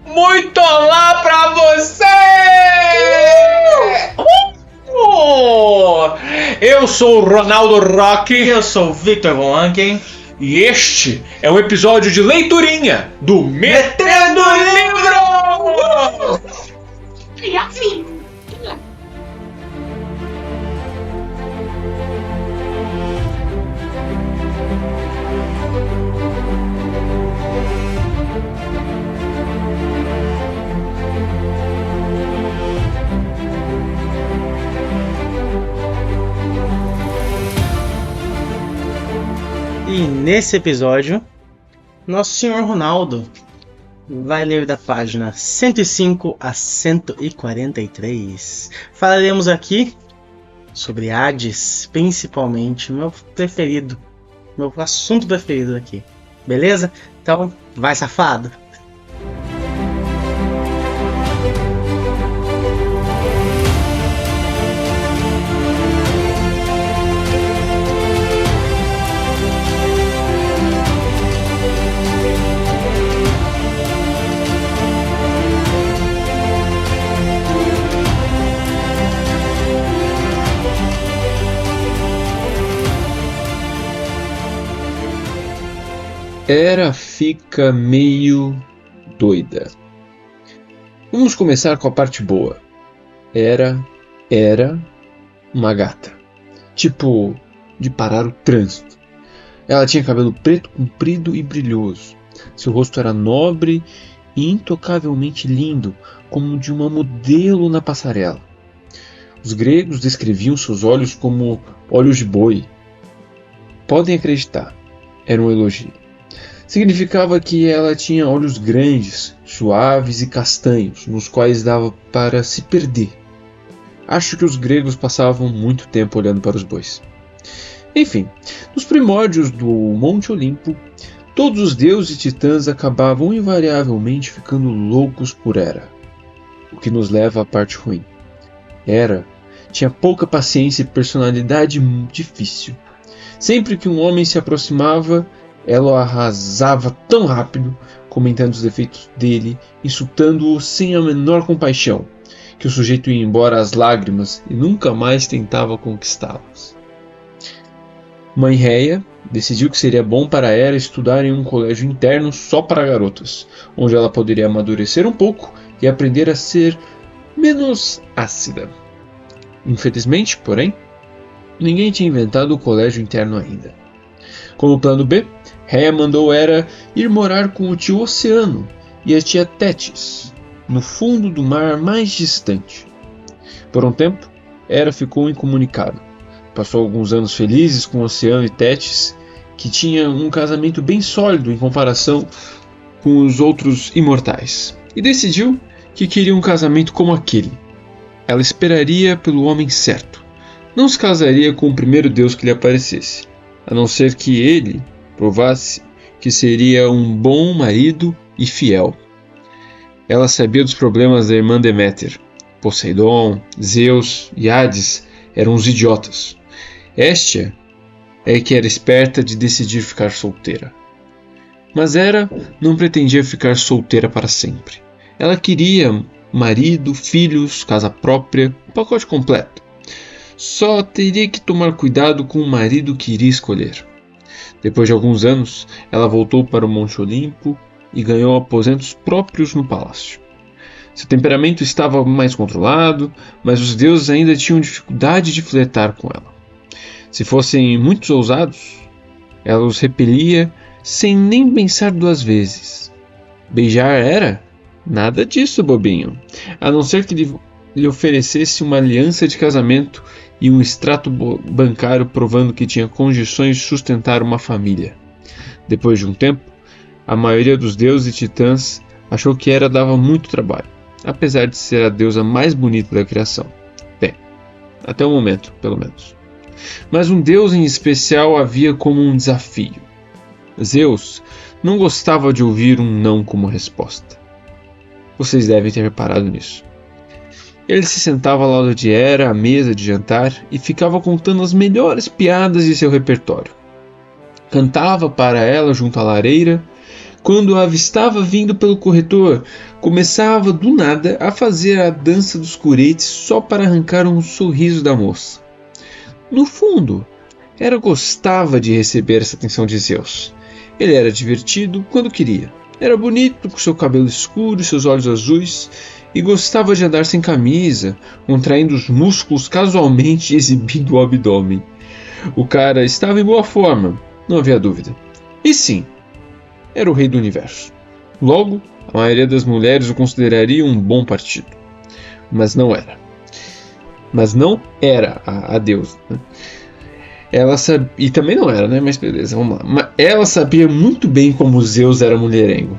Muito olá pra você! Eu sou o Ronaldo Rock. Eu sou o Victor Von Anken. E este é um episódio de leiturinha do Metendo Livro! E nesse episódio, nosso senhor Ronaldo vai ler da página 105 a 143. Falaremos aqui sobre Hades, principalmente, meu preferido, meu assunto preferido aqui. Beleza? Então, vai safado! Hera fica meio doida. Vamos começar com a parte boa. Hera era uma gata. Tipo, de parar o trânsito. Ela tinha cabelo preto, comprido e brilhoso. Seu rosto era nobre e intocavelmente lindo, como o de uma modelo na passarela. Os gregos descreviam seus olhos como olhos de boi. Podem acreditar, era um elogio. Significava que ela tinha olhos grandes, suaves e castanhos, nos quais dava para se perder. Acho que os gregos passavam muito tempo olhando para os bois. Enfim, nos primórdios do Monte Olimpo, todos os deuses e titãs acabavam invariavelmente ficando loucos por Hera. O que nos leva à parte ruim. Hera tinha pouca paciência e personalidade difícil. Sempre que um homem se aproximava, ela o arrasava tão rápido, comentando os defeitos dele, insultando-o sem a menor compaixão, que o sujeito ia embora às lágrimas e nunca mais tentava conquistá-las. Mãe Réia decidiu que seria bom para Hera estudar em um colégio interno só para garotas, onde ela poderia amadurecer um pouco e aprender a ser menos ácida. Infelizmente, porém, ninguém tinha inventado o colégio interno ainda. Como plano B, Réia mandou Hera ir morar com o tio Oceano e a tia Tétis, no fundo do mar mais distante. Por um tempo, Hera ficou incomunicada. Passou alguns anos felizes com Oceano e Tétis, que tinha um casamento bem sólido em comparação com os outros imortais, e decidiu que queria um casamento como aquele. Ela esperaria pelo homem certo. Não se casaria com o primeiro deus que lhe aparecesse, a não ser que ele provasse que seria um bom marido e fiel. Ela sabia dos problemas da irmã Deméter. Poseidon, Zeus e Hades eram uns idiotas. Héstia é que era esperta de decidir ficar solteira. Mas Hera não pretendia ficar solteira para sempre. Ela queria marido, filhos, casa própria, um pacote completo. Só teria que tomar cuidado com o marido que iria escolher. Depois de alguns anos, ela voltou para o Monte Olimpo e ganhou aposentos próprios no palácio. Seu temperamento estava mais controlado, mas os deuses ainda tinham dificuldade de flertar com ela. Se fossem muito ousados, ela os repelia sem nem pensar duas vezes. Beijar Hera? Nada disso, bobinho. A não ser que lhe oferecesse uma aliança de casamento e um extrato bancário provando que tinha condições de sustentar uma família. Depois de um tempo, a maioria dos deuses e titãs achou que Hera dava muito trabalho, apesar de ser a deusa mais bonita da criação. Bem, até o momento, pelo menos. Mas um deus em especial havia como um desafio. Zeus não gostava de ouvir um não como resposta. Vocês devem ter reparado nisso. Ele se sentava ao lado de Hera à mesa de jantar e ficava contando as melhores piadas de seu repertório. Cantava para ela junto à lareira, quando a avistava vindo pelo corredor, começava do nada a fazer a dança dos curetes só para arrancar um sorriso da moça. No fundo, Hera gostava de receber essa atenção de Zeus. Ele era divertido quando queria. Era bonito com seu cabelo escuro e seus olhos azuis, e gostava de andar sem camisa, contraindo os músculos casualmente e exibindo o abdômen. O cara estava em boa forma, não havia dúvida. E sim, era o rei do universo. Logo, a maioria das mulheres o consideraria um bom partido. Mas não era. Mas não era a deusa, né? Ela sabia, e também não era, né? Mas beleza, vamos lá. Mas ela sabia muito bem como Zeus era mulherengo.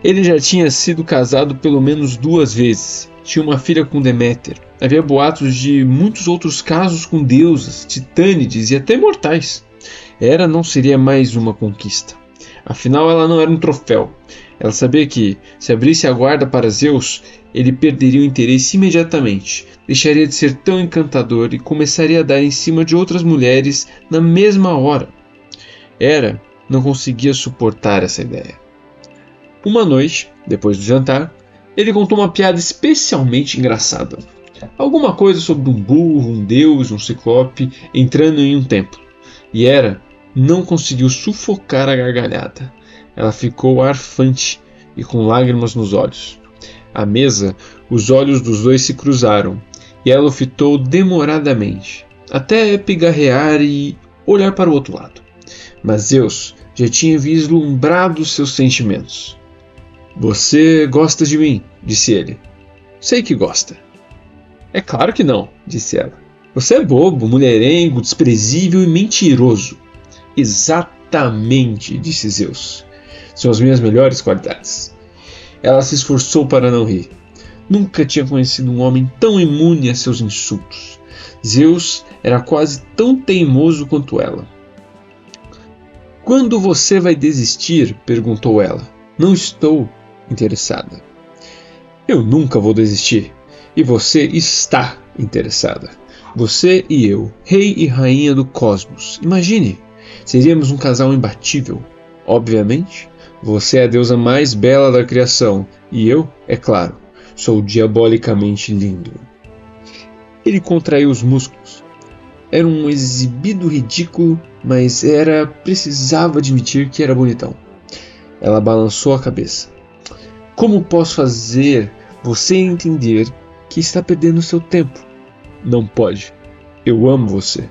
Ele já tinha sido casado pelo menos 2 vezes. Tinha uma filha com Deméter. Havia boatos de muitos outros casos com deusas, titânides e até mortais. Hera não seria mais uma conquista. Afinal, ela não era um troféu. Ela sabia que, se abrisse a guarda para Zeus, ele perderia o interesse imediatamente, deixaria de ser tão encantador e começaria a dar em cima de outras mulheres na mesma hora. Hera não conseguia suportar essa ideia. Uma noite, depois do jantar, ele contou uma piada especialmente engraçada. Alguma coisa sobre um burro, um deus, um ciclope entrando em um templo. E Hera não conseguiu sufocar a gargalhada. Ela ficou arfante e com lágrimas nos olhos. À mesa, os olhos dos dois se cruzaram, e ela o fitou demoradamente, até pigarrear e olhar para o outro lado. Mas Zeus já tinha vislumbrado seus sentimentos. "Você gosta de mim", disse ele. "Sei que gosta." "É claro que não", disse ela. "Você é bobo, mulherengo, desprezível e mentiroso." "Exatamente", disse Zeus. "São as minhas melhores qualidades." Ela se esforçou para não rir. Nunca tinha conhecido um homem tão imune a seus insultos. Zeus era quase tão teimoso quanto ela. "Quando você vai desistir?", perguntou ela. "Não estou interessada." "Eu nunca vou desistir. E você está interessada. Você e eu, rei e rainha do cosmos. Imagine, seríamos um casal imbatível. Obviamente, você é a deusa mais bela da criação, e eu, é claro, sou diabolicamente lindo." Ele contraiu os músculos. Era um exibido ridículo, mas Hera precisava admitir que era bonitão. Ela balançou a cabeça. "Como posso fazer você entender que está perdendo seu tempo?" "Não pode. Eu amo você."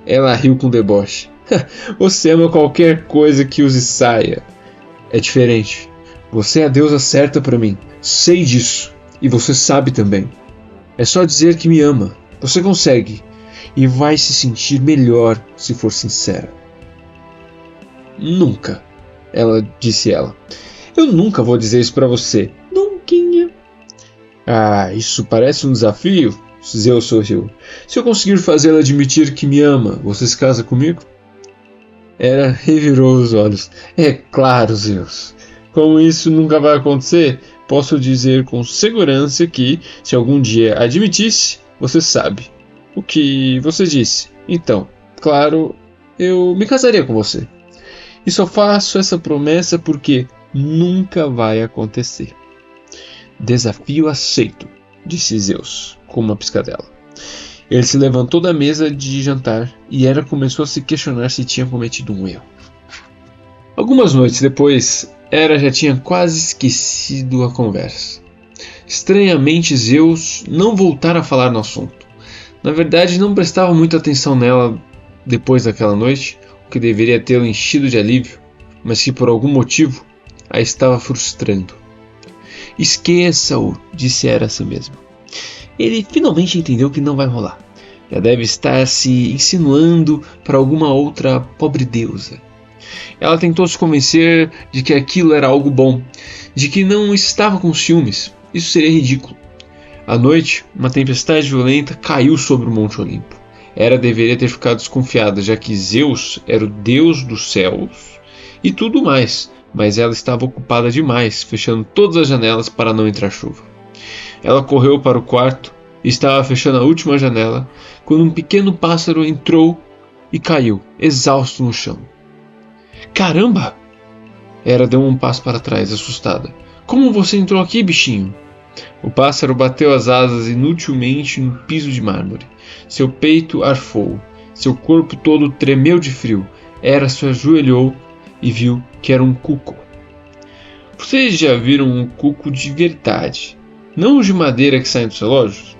Ela riu com deboche. "Você ama qualquer coisa que use saia." "É diferente. Você é a deusa certa para mim. Sei disso. E você sabe também. É só dizer que me ama. Você consegue. E vai se sentir melhor se for sincera." "Nunca", disse ela. "Eu nunca vou dizer isso para você." "Nunquinha." "Ah, isso parece um desafio?" Zeus sorriu. "Se eu conseguir fazê-la admitir que me ama, você se casa comigo?" Hera revirou os olhos. "É claro, Zeus. Como isso nunca vai acontecer, posso dizer com segurança que, se algum dia admitisse, você sabe o que você disse. Então, claro, eu me casaria com você. E só faço essa promessa porque nunca vai acontecer." "Desafio aceito", disse Zeus, com uma piscadela. Ele se levantou da mesa de jantar e Hera começou a se questionar se tinha cometido um erro. Algumas noites depois, Hera já tinha quase esquecido a conversa. Estranhamente, Zeus não voltara a falar no assunto. Na verdade, não prestava muita atenção nela depois daquela noite, o que deveria tê-lo enchido de alívio, mas que por algum motivo a estava frustrando. "Esqueça-o", disse Hera a si mesma. Ele finalmente entendeu que não vai rolar. Já deve estar se insinuando para alguma outra pobre deusa. Ela tentou se convencer de que aquilo era algo bom, de que não estava com ciúmes. Isso seria ridículo. À noite, uma tempestade violenta caiu sobre o Monte Olimpo. Hera deveria ter ficado desconfiada, já que Zeus era o deus dos céus e tudo mais, mas ela estava ocupada demais, fechando todas as janelas para não entrar chuva. Ela correu para o quarto e estava fechando a última janela quando um pequeno pássaro entrou e caiu, exausto no chão. "Caramba!" Hera deu um passo para trás, assustada. Como você entrou aqui, bichinho? O pássaro bateu as asas inutilmente no piso de mármore. Seu peito arfou. Seu corpo todo tremeu de frio. Hera se ajoelhou e viu que era um cuco. Vocês já viram um cuco de verdade? Não os de madeira que saem dos relógios?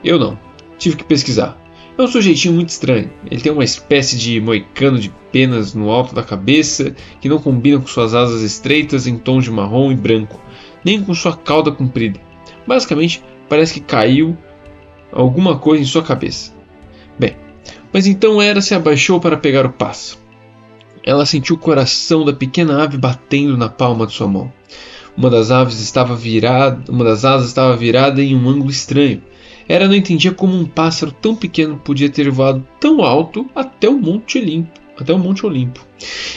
Eu não. Tive que pesquisar. É um sujeitinho muito estranho. Ele tem uma espécie de moicano de penas no alto da cabeça que não combina com suas asas estreitas em tons de marrom e branco, nem com sua cauda comprida. Basicamente, parece que caiu alguma coisa em sua cabeça. Bem, mas então Hera se abaixou para pegar o pássaro. Ela sentiu o coração da pequena ave batendo na palma de sua mão. Uma das asas estava virada em um ângulo estranho. Hera não entendia como um pássaro tão pequeno podia ter voado tão alto até o Monte Olimpo.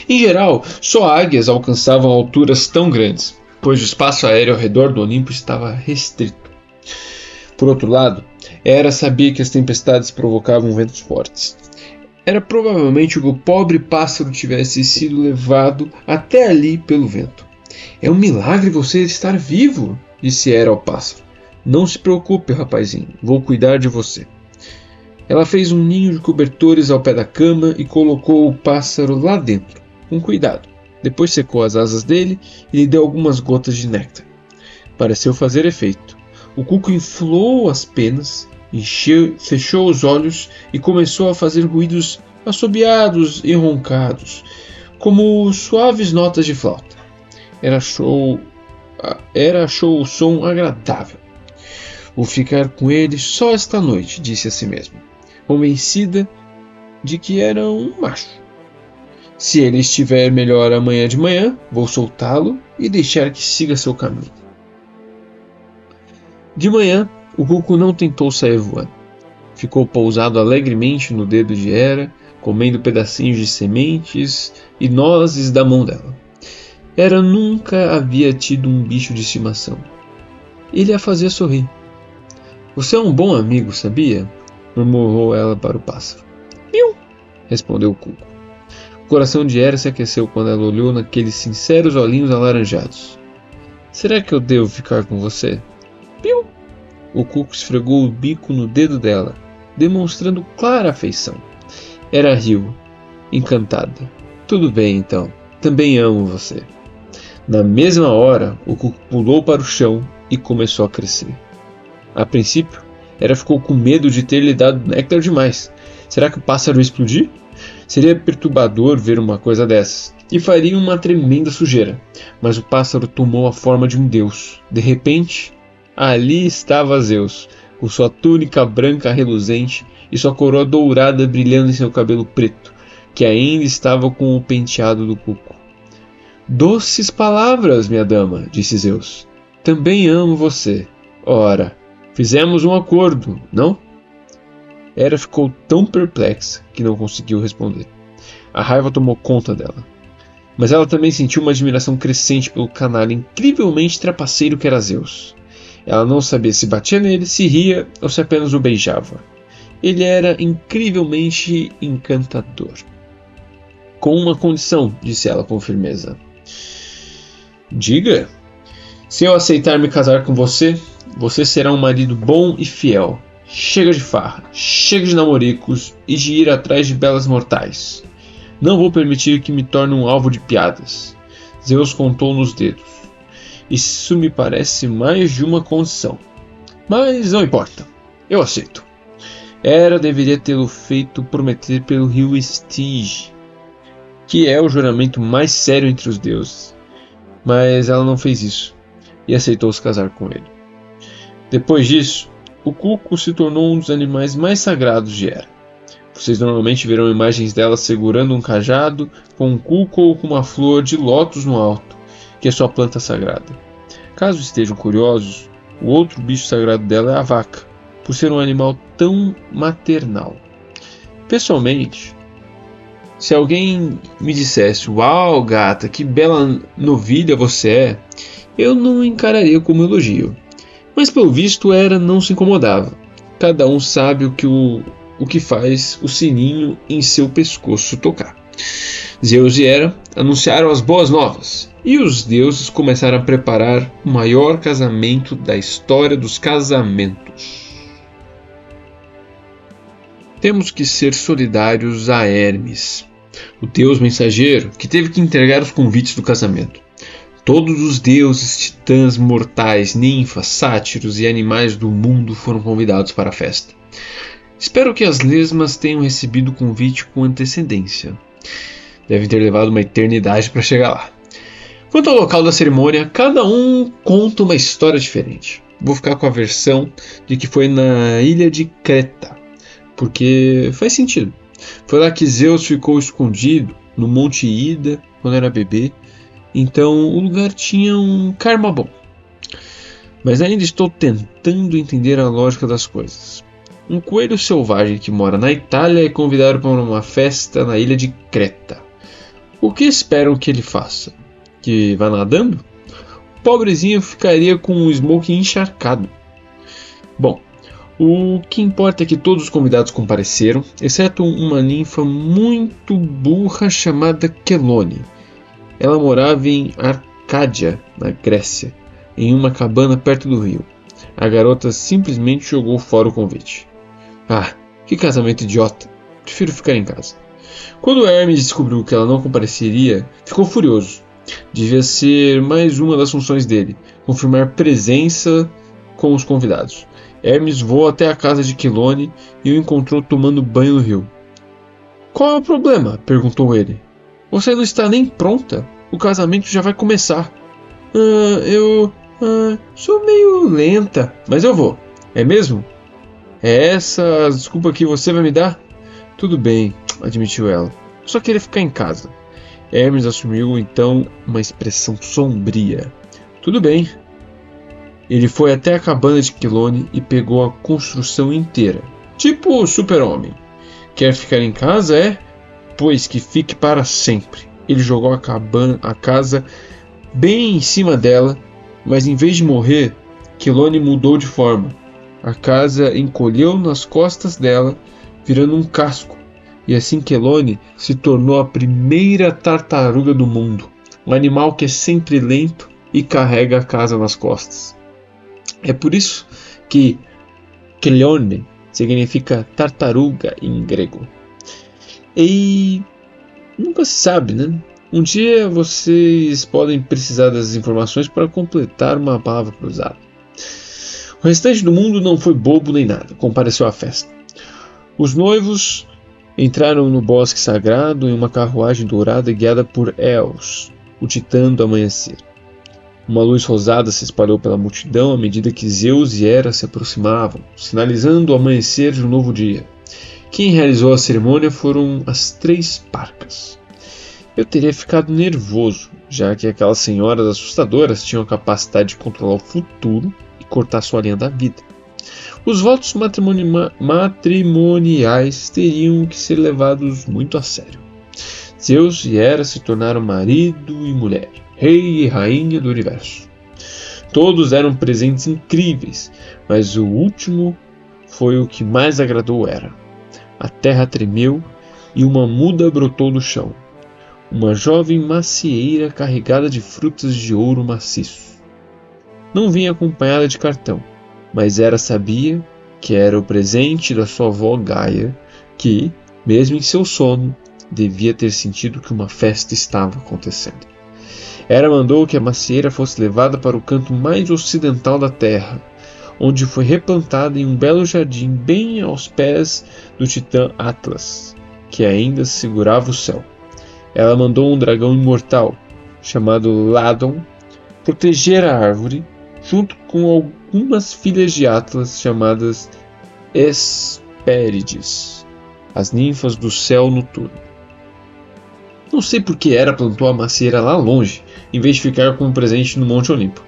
Em geral, só águias alcançavam alturas tão grandes, pois o espaço aéreo ao redor do Olimpo estava restrito. Por outro lado, Hera sabia que as tempestades provocavam ventos fortes. Era provavelmente que o pobre pássaro tivesse sido levado até ali pelo vento. É um milagre você estar vivo, disse Hera ao pássaro. Não se preocupe, rapazinho, vou cuidar de você. Ela fez um ninho de cobertores ao pé da cama e colocou o pássaro lá dentro, com cuidado. Depois secou as asas dele e lhe deu algumas gotas de néctar. Pareceu fazer efeito. O cuco inflou as penas, fechou os olhos e começou a fazer ruídos assobiados e roncados, como suaves notas de flauta. Hera achou o som agradável. Vou ficar com ele só esta noite, disse a si mesma, convencida de que era um macho. Se ele estiver melhor amanhã de manhã, vou soltá-lo e deixar que siga seu caminho. De manhã, o cuco não tentou sair voando. Ficou pousado alegremente no dedo de Hera, comendo pedacinhos de sementes e nozes da mão dela. Hera nunca havia tido um bicho de estimação. Ele a fazia sorrir. Você é um bom amigo, sabia? Murmurou ela para o pássaro. Piu! Respondeu o cuco. O coração de Hera se aqueceu quando ela olhou naqueles sinceros olhinhos alaranjados. Será que eu devo ficar com você? Piu! O cuco esfregou o bico no dedo dela, demonstrando clara afeição. Hera riu, encantada. Tudo bem então, também amo você. Na mesma hora, o cuco pulou para o chão e começou a crescer. A princípio, Hera ficou com medo de ter lhe dado néctar demais. Será que o pássaro ia explodir? Seria perturbador ver uma coisa dessas, e faria uma tremenda sujeira. Mas o pássaro tomou a forma de um deus. De repente, ali estava Zeus, com sua túnica branca reluzente e sua coroa dourada brilhando em seu cabelo preto, que ainda estava com o penteado do cuco. Doces palavras, minha dama, disse Zeus. Também amo você. Ora, fizemos um acordo, não? Hera ficou tão perplexa que não conseguiu responder. A raiva tomou conta dela. Mas ela também sentiu uma admiração crescente pelo canalha incrivelmente trapaceiro que era Zeus. Ela não sabia se batia nele, se ria ou se apenas o beijava. Ele era incrivelmente encantador. Com uma condição, disse ela com firmeza. Diga. Se eu aceitar me casar com você, você será um marido bom e fiel. Chega de farra, chega de namoricos e de ir atrás de belas mortais. Não vou permitir que me torne um alvo de piadas. Zeus contou nos dedos. Isso me parece mais de uma condição. Mas não importa, eu aceito. Hera deveria tê-lo feito prometer pelo rio Estige, que é o juramento mais sério entre os deuses. Mas ela não fez isso e aceitou se casar com ele. Depois disso, o cuco se tornou um dos animais mais sagrados de Hera. Vocês normalmente verão imagens dela segurando um cajado com um cuco ou com uma flor de lótus no alto, que é sua planta sagrada. Caso estejam curiosos, o outro bicho sagrado dela é a vaca, por ser um animal tão maternal. Pessoalmente, se alguém me dissesse, uau gata, que bela novilha você é, eu não encararia como elogio. Mas pelo visto Hera não se incomodava. Cada um sabe o que faz o sininho em seu pescoço tocar. Zeus e Hera anunciaram as boas novas, e os deuses começaram a preparar o maior casamento da história dos casamentos. Temos que ser solidários a Hermes, o deus mensageiro que teve que entregar os convites do casamento. Todos os deuses, titãs, mortais, ninfas, sátiros e animais do mundo foram convidados para a festa. Espero que as lesmas tenham recebido o convite com antecedência. Devem ter levado uma eternidade para chegar lá. Quanto ao local da cerimônia, cada um conta uma história diferente. Vou ficar com a versão de que foi na ilha de Creta, porque faz sentido. Foi lá que Zeus ficou escondido no Monte Ida quando era bebê, então o lugar tinha um karma bom. Mas ainda estou tentando entender a lógica das coisas. Um coelho selvagem que mora na Itália é convidado para uma festa na ilha de Creta. O que esperam que ele faça? Que vá nadando? O pobrezinho ficaria com o smoking encharcado. Bom, o que importa é que todos os convidados compareceram, exceto uma ninfa muito burra chamada Quelone. Ela morava em Arcádia, na Grécia, em uma cabana perto do rio. A garota simplesmente jogou fora o convite. Ah, que casamento idiota. Prefiro ficar em casa. Quando Hermes descobriu que ela não compareceria, ficou furioso. Devia ser mais uma das funções dele, confirmar presença com os convidados. Hermes voou até a casa de Quelone e o encontrou tomando banho no rio. Qual é o problema? Perguntou ele. Você não está nem pronta. O casamento já vai começar. Eu sou meio lenta, mas eu vou. É mesmo? É essa a desculpa que você vai me dar? Tudo bem, admitiu ela. Eu só queria ficar em casa. Hermes assumiu então uma expressão sombria. Tudo bem. Ele foi até a cabana de Quelone e pegou a construção inteira. Tipo o super-homem. Quer ficar em casa, é? Pois que fique para sempre. Ele jogou a casa bem em cima dela, mas em vez de morrer, Quelone mudou de forma. A casa encolheu nas costas dela, virando um casco, e assim Quelone se tornou a primeira tartaruga do mundo, um animal que é sempre lento e carrega a casa nas costas. É por isso que Quelone significa tartaruga em grego. E nunca se sabe, né? Um dia vocês podem precisar dessas informações para completar uma palavra cruzada. O restante do mundo não foi bobo nem nada, compareceu à festa. Os noivos entraram no bosque sagrado em uma carruagem dourada guiada por Eos, o titã do amanhecer. Uma luz rosada se espalhou pela multidão à medida que Zeus e Hera se aproximavam, sinalizando o amanhecer de um novo dia. Quem realizou a cerimônia foram as 3 parcas. Eu teria ficado nervoso, já que aquelas senhoras assustadoras tinham a capacidade de controlar o futuro e cortar sua linha da vida. Os votos matrimoniais teriam que ser levados muito a sério. Zeus e Hera se tornaram marido e mulher, rei e rainha do universo. Todos eram presentes incríveis, mas o último foi o que mais agradou Hera. A terra tremeu e uma muda brotou do chão. Uma jovem macieira carregada de frutas de ouro maciço. Não vinha acompanhada de cartão, mas Hera sabia que era o presente da sua avó Gaia, que, mesmo em seu sono, devia ter sentido que uma festa estava acontecendo. Hera mandou que a macieira fosse levada para o canto mais ocidental da terra, onde foi replantada em um belo jardim bem aos pés do titã Atlas, que ainda segurava o céu. Ela mandou um dragão imortal, chamado Ladon, proteger a árvore, junto com algumas filhas de Atlas chamadas Hespérides, as ninfas do céu noturno. Não sei por que Hera plantou a macieira lá longe, em vez de ficar como presente no Monte Olimpo.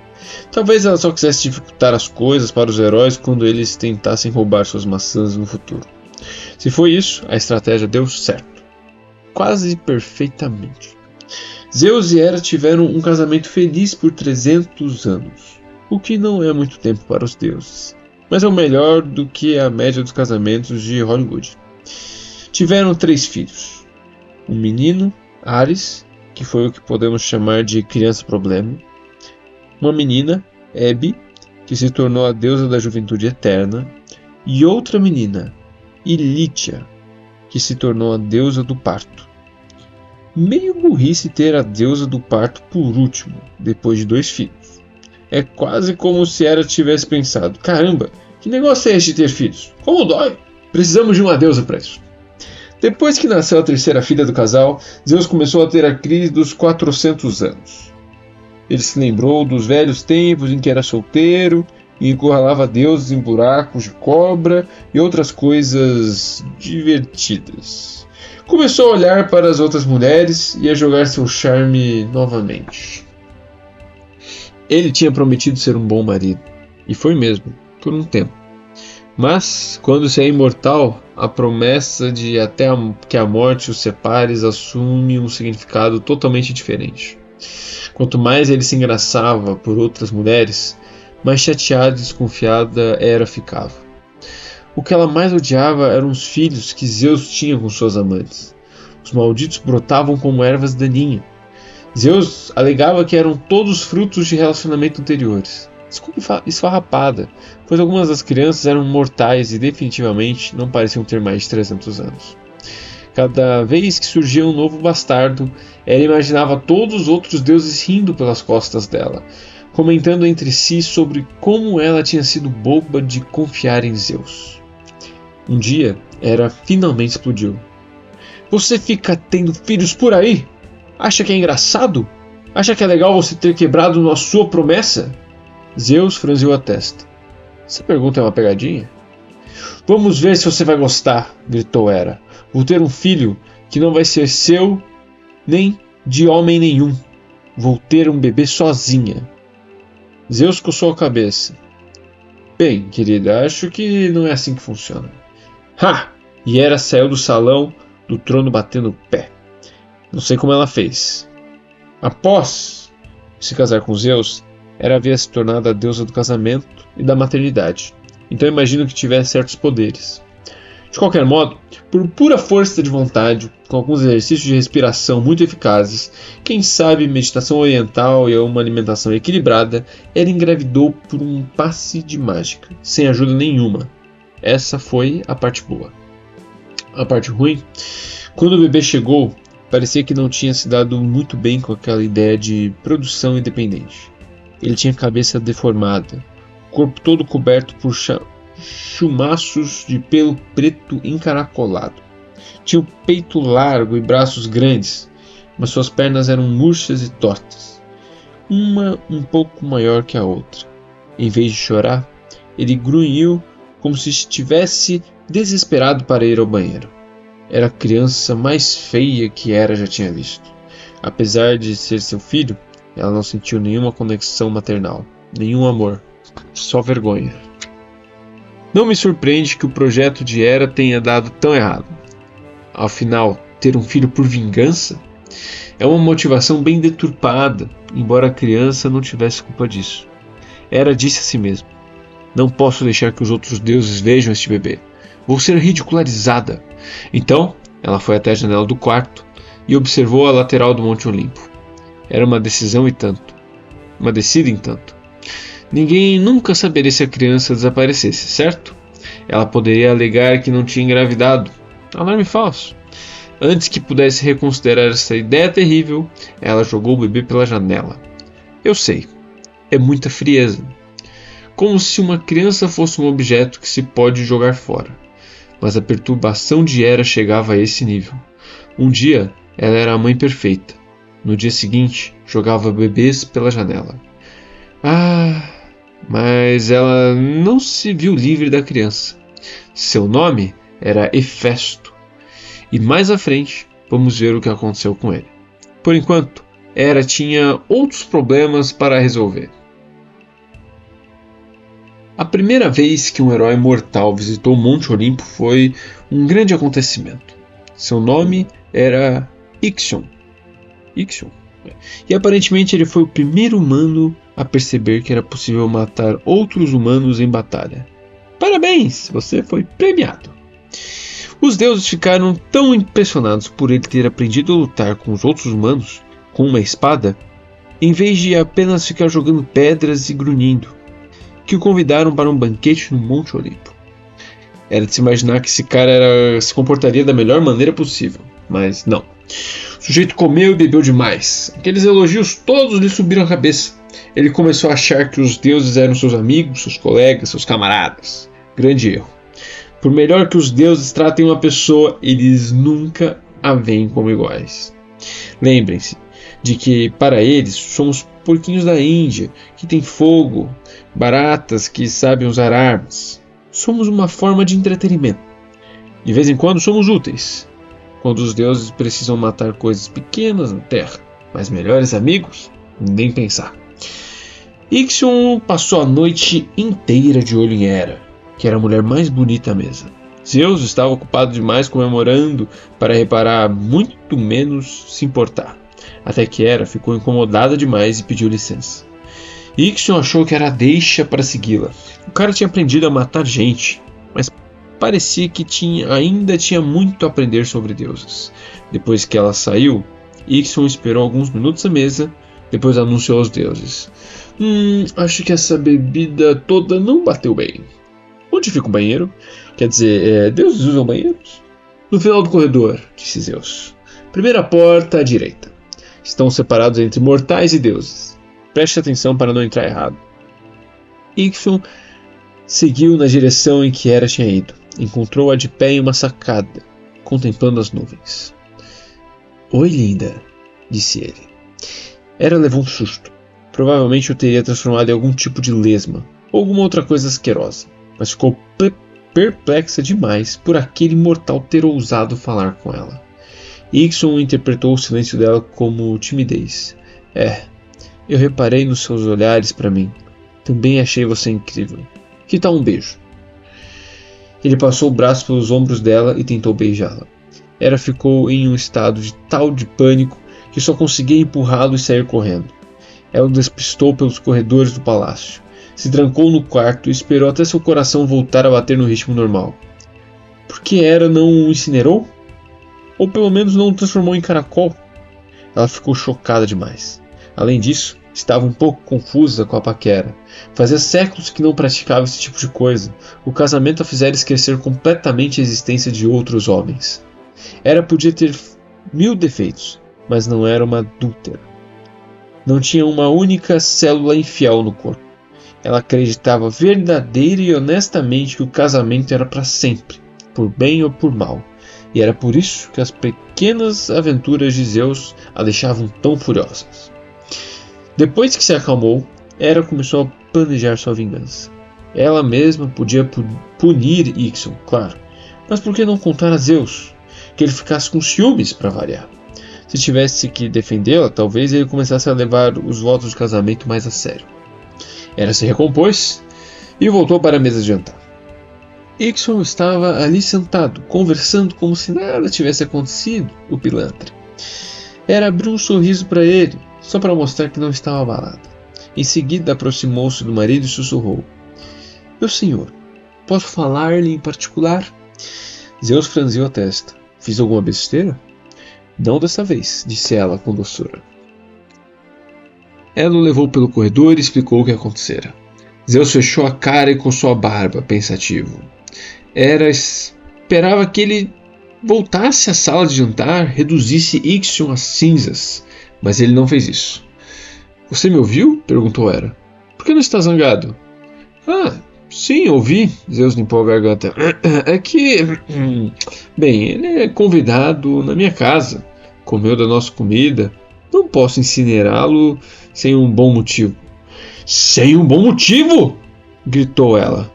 Talvez ela só quisesse dificultar as coisas para os heróis quando eles tentassem roubar suas maçãs no futuro. Se foi isso, a estratégia deu certo. Quase perfeitamente. Zeus e Hera tiveram um casamento feliz por 300 anos, o que não é muito tempo para os deuses, mas é o melhor do que a média dos casamentos de Hollywood. Tiveram 3 filhos. Um menino, Ares, que foi o que podemos chamar de criança problema. Uma menina, Hebe, que se tornou a deusa da juventude eterna. E outra menina, Ilítia, que se tornou a deusa do parto. Meio burrice ter a deusa do parto por último, depois de 2 filhos. É quase como se Hera tivesse pensado: caramba, que negócio é esse de ter filhos? Como dói? Precisamos de uma deusa para isso. Depois que nasceu a terceira filha do casal, Zeus começou a ter a crise dos 400 anos. Ele se lembrou dos velhos tempos em que era solteiro e encurralava deuses em buracos de cobra e outras coisas divertidas. Começou a olhar para as outras mulheres e a jogar seu charme novamente. Ele tinha prometido ser um bom marido, e foi mesmo, por um tempo. Mas, quando se é imortal, a promessa de até que a morte os separe assume um significado totalmente diferente. Quanto mais ele se engraçava por outras mulheres, mais chateada e desconfiada Hera ficava. O que ela mais odiava eram os filhos que Zeus tinha com suas amantes. Os malditos brotavam como ervas daninhas. Zeus alegava que eram todos frutos de relacionamento anteriores. Desculpa esfarrapada, pois algumas das crianças eram mortais e definitivamente não pareciam ter mais de 300 anos. Cada vez que surgia um novo bastardo, ela imaginava todos os outros deuses rindo pelas costas dela, comentando entre si sobre como ela tinha sido boba de confiar em Zeus. Um dia, Hera finalmente explodiu. Você fica tendo filhos por aí? Acha que é engraçado? Acha que é legal você ter quebrado a sua promessa? Zeus franziu a testa. Essa pergunta é uma pegadinha? Vamos ver se você vai gostar, gritou Hera. Vou ter um filho que não vai ser seu nem de homem nenhum. Vou ter um bebê sozinha. Zeus coçou a cabeça. Bem, querida, acho que não é assim que funciona. Ha! E Hera saiu do salão, do trono batendo o pé. Não sei como ela fez. Após se casar com Zeus, Hera havia se tornado a deusa do casamento e da maternidade. Então imagino que tivesse certos poderes. De qualquer modo, por pura força de vontade, com alguns exercícios de respiração muito eficazes, quem sabe meditação oriental e uma alimentação equilibrada, ela engravidou por um passe de mágica, sem ajuda nenhuma. Essa foi a parte boa. A parte ruim, quando o bebê chegou, parecia que não tinha se dado muito bem com aquela ideia de produção independente. Ele tinha a cabeça deformada, o corpo todo coberto por chumaços de pelo preto encaracolado. Tinha o peito largo e braços grandes, mas suas pernas eram murchas e tortas, uma um pouco maior que a outra. Em vez de chorar, ele grunhiu como se estivesse desesperado para ir ao banheiro. Era a criança mais feia que Hera já tinha visto. Apesar de ser seu filho, ela não sentiu nenhuma conexão maternal, nenhum amor, só vergonha. Não me surpreende que o projeto de Hera tenha dado tão errado. Afinal, ter um filho por vingança é uma motivação bem deturpada, embora a criança não tivesse culpa disso. Hera disse a si mesma: não posso deixar que os outros deuses vejam este bebê. Vou ser ridicularizada. Então, ela foi até a janela do quarto e observou a lateral do Monte Olimpo. Era uma decisão e tanto. Uma descida em tanto. Ninguém nunca saberia se a criança desaparecesse, certo? Ela poderia alegar que não tinha engravidado. Alarme falso. Antes que pudesse reconsiderar essa ideia terrível, ela jogou o bebê pela janela. Eu sei. É muita frieza. Como se uma criança fosse um objeto que se pode jogar fora. Mas a perturbação de Hera chegava a esse nível. Um dia, ela era a mãe perfeita. No dia seguinte, jogava bebês pela janela. Mas ela não se viu livre da criança. Seu nome era Hefesto. E mais à frente, vamos ver o que aconteceu com ele. Por enquanto, Hera tinha outros problemas para resolver. A primeira vez que um herói mortal visitou o Monte Olimpo foi um grande acontecimento. Seu nome era Ixion. E aparentemente ele foi o primeiro humano a perceber que era possível matar outros humanos em batalha. Parabéns, você foi premiado. Os deuses ficaram tão impressionados por ele ter aprendido a lutar com os outros humanos com uma espada, em vez de apenas ficar jogando pedras e grunhindo, que o convidaram para um banquete no Monte Olimpo. Era de se imaginar que esse cara se comportaria da melhor maneira possível, mas não. O sujeito comeu e bebeu demais. Aqueles elogios todos lhe subiram a cabeça. Ele começou a achar que os deuses eram seus amigos, seus colegas, seus camaradas. Grande erro. Por melhor que os deuses tratem uma pessoa, eles nunca a veem como iguais. Lembrem-se de que, para eles, somos porquinhos da Índia, que têm fogo, baratas que sabem usar armas. Somos uma forma de entretenimento. De vez em quando somos úteis, quando os deuses precisam matar coisas pequenas na terra, mas melhores amigos, nem pensar. Ixion passou a noite inteira de olho em Hera, que era a mulher mais bonita à mesa. Zeus estava ocupado demais comemorando para reparar muito menos se importar, até que Hera ficou incomodada demais e pediu licença. Ixion achou que era a deixa para segui-la. O cara tinha aprendido a matar gente, mas parecia que ainda tinha muito a aprender sobre deuses. Depois que ela saiu, Ixion esperou alguns minutos à mesa, depois anunciou aos deuses: acho que essa bebida toda não bateu bem. Onde fica o banheiro? Quer dizer, deuses usam banheiros? No final do corredor, disse Zeus. Primeira porta à direita. Estão separados entre mortais e deuses. Preste atenção para não entrar errado. Ixion seguiu na direção em que Hera tinha ido. Encontrou-a de pé em uma sacada, contemplando as nuvens. Oi, linda, disse ele. Hera levou um susto. Provavelmente o teria transformado em algum tipo de lesma, ou alguma outra coisa asquerosa, mas ficou perplexa demais por aquele mortal ter ousado falar com ela. Ixion interpretou o silêncio dela como timidez. Eu reparei nos seus olhares para mim. Também achei você incrível. Que tal um beijo? Ele passou o braço pelos ombros dela e tentou beijá-la. Hera ficou em um estado de tal de pânico que só conseguia empurrá-lo e sair correndo. Ela o despistou pelos corredores do palácio. Se trancou no quarto e esperou até seu coração voltar a bater no ritmo normal. Por que Hera não o incinerou? Ou pelo menos não o transformou em caracol? Ela ficou chocada demais. Além disso, estava um pouco confusa com a paquera. Fazia séculos que não praticava esse tipo de coisa. O casamento a fizera esquecer completamente a existência de outros homens. Hera podia ter 1000 defeitos, mas não era uma adúltera. Não tinha uma única célula infiel no corpo. Ela acreditava verdadeira e honestamente que o casamento era para sempre, por bem ou por mal. E era por isso que as pequenas aventuras de Zeus a deixavam tão furiosas. Depois que se acalmou, Hera começou a planejar sua vingança. Ela mesma podia punir Ixion, claro, mas por que não contar a Zeus? Que ele ficasse com ciúmes para variar. Se tivesse que defendê-la, talvez ele começasse a levar os votos de casamento mais a sério. Hera se recompôs e voltou para a mesa de jantar. Ixion estava ali sentado, conversando como se nada tivesse acontecido, o pilantra. Hera abriu um sorriso para ele, só para mostrar que não estava abalada. Em seguida aproximou-se do marido e sussurrou: Meu senhor, posso falar-lhe em particular? Zeus franziu a testa. Fiz alguma besteira? Não dessa vez, disse ela com doçura. Ela o levou pelo corredor e explicou o que acontecera. Zeus fechou a cara e coçou a barba, pensativo. Hera esperava que ele voltasse à sala de jantar, reduzisse Ixion a cinzas, mas ele não fez isso. Você me ouviu? Perguntou Hera. Por que não está zangado? Sim, ouvi. Zeus limpou a garganta. É que... Bem, ele é convidado na minha casa. Comeu da nossa comida. Não posso incinerá-lo sem um bom motivo. Sem um bom motivo? Gritou ela.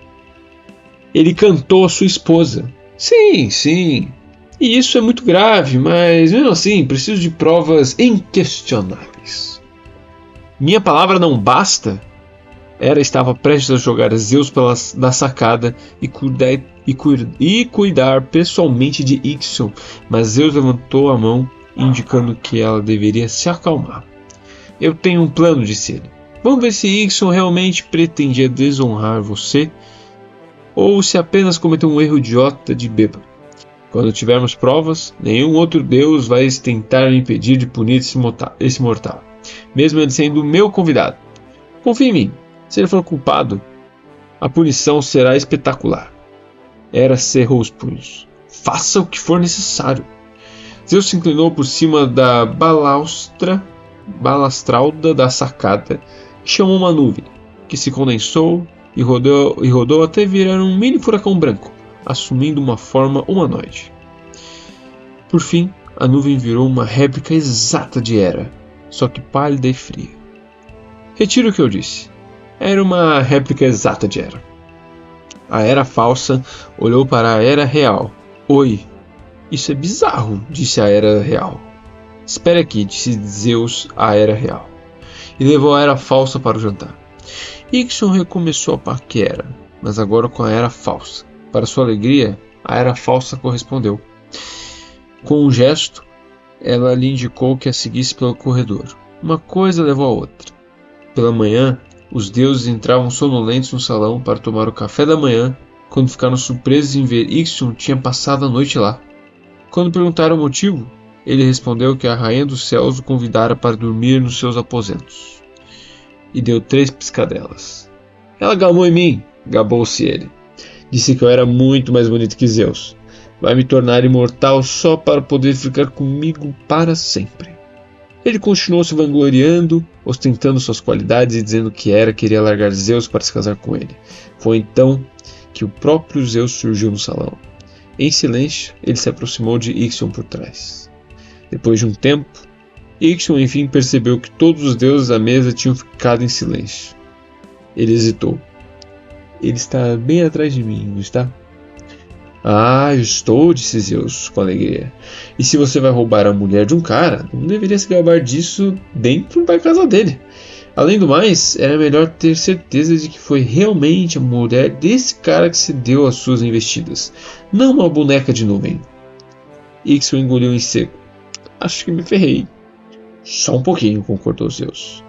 Ele cantou a sua esposa. Sim. E isso é muito grave, mas mesmo assim preciso de provas inquestionáveis. Minha palavra não basta? Hera estava prestes a jogar Zeus da sacada e cuidar pessoalmente de Ixion, mas Zeus levantou a mão, indicando que ela deveria se acalmar. Eu tenho um plano, disse ele. Vamos ver se Ixion realmente pretendia desonrar você ou se apenas cometeu um erro idiota de bêbado. Quando tivermos provas, nenhum outro deus vai tentar me impedir de punir esse mortal, mesmo ele sendo meu convidado. Confie em mim, se ele for culpado, a punição será espetacular. Hera cerrou os punhos. Faça o que for necessário. Zeus se inclinou por cima da balastralda da sacada e chamou uma nuvem, que se condensou e rodou até virar um mini furacão branco, assumindo uma forma humanoide. Por fim, a nuvem virou uma réplica exata de Hera, só que pálida e fria. Retiro o que eu disse. Era uma réplica exata de Hera. A Hera falsa olhou para a Hera real. Oi, isso é bizarro, disse a Hera real. Espere aqui, disse Zeus à Hera real. E levou a Hera falsa para o jantar. Ixion recomeçou a paquera, mas agora com a Hera falsa. Para sua alegria, a Hera falsa correspondeu. Com um gesto, ela lhe indicou que a seguisse pelo corredor. Uma coisa levou a outra. Pela manhã, os deuses entravam sonolentos no salão para tomar o café da manhã, quando ficaram surpresos em ver Ixion tinha passado a noite lá. Quando perguntaram o motivo, ele respondeu que a rainha dos céus o convidara para dormir nos seus aposentos. E deu 3 piscadelas. Ela gamou em mim, gabou-se ele. Disse que eu era muito mais bonito que Zeus. Vai me tornar imortal só para poder ficar comigo para sempre. Ele continuou se vangloriando, ostentando suas qualidades e dizendo que Hera queria largar Zeus para se casar com ele. Foi então que o próprio Zeus surgiu no salão. Em silêncio, ele se aproximou de Ixion por trás. Depois de um tempo, Ixion enfim percebeu que todos os deuses da mesa tinham ficado em silêncio. Ele hesitou. Ele está bem atrás de mim, não está? Ah, estou, disse Zeus com alegria. E se você vai roubar a mulher de um cara, não deveria se gabar disso dentro da casa dele. Além do mais, era melhor ter certeza de que foi realmente a mulher desse cara que se deu às suas investidas, não uma boneca de nuvem. Ixion engoliu em seco. Acho que me ferrei. Só um pouquinho, concordou Zeus.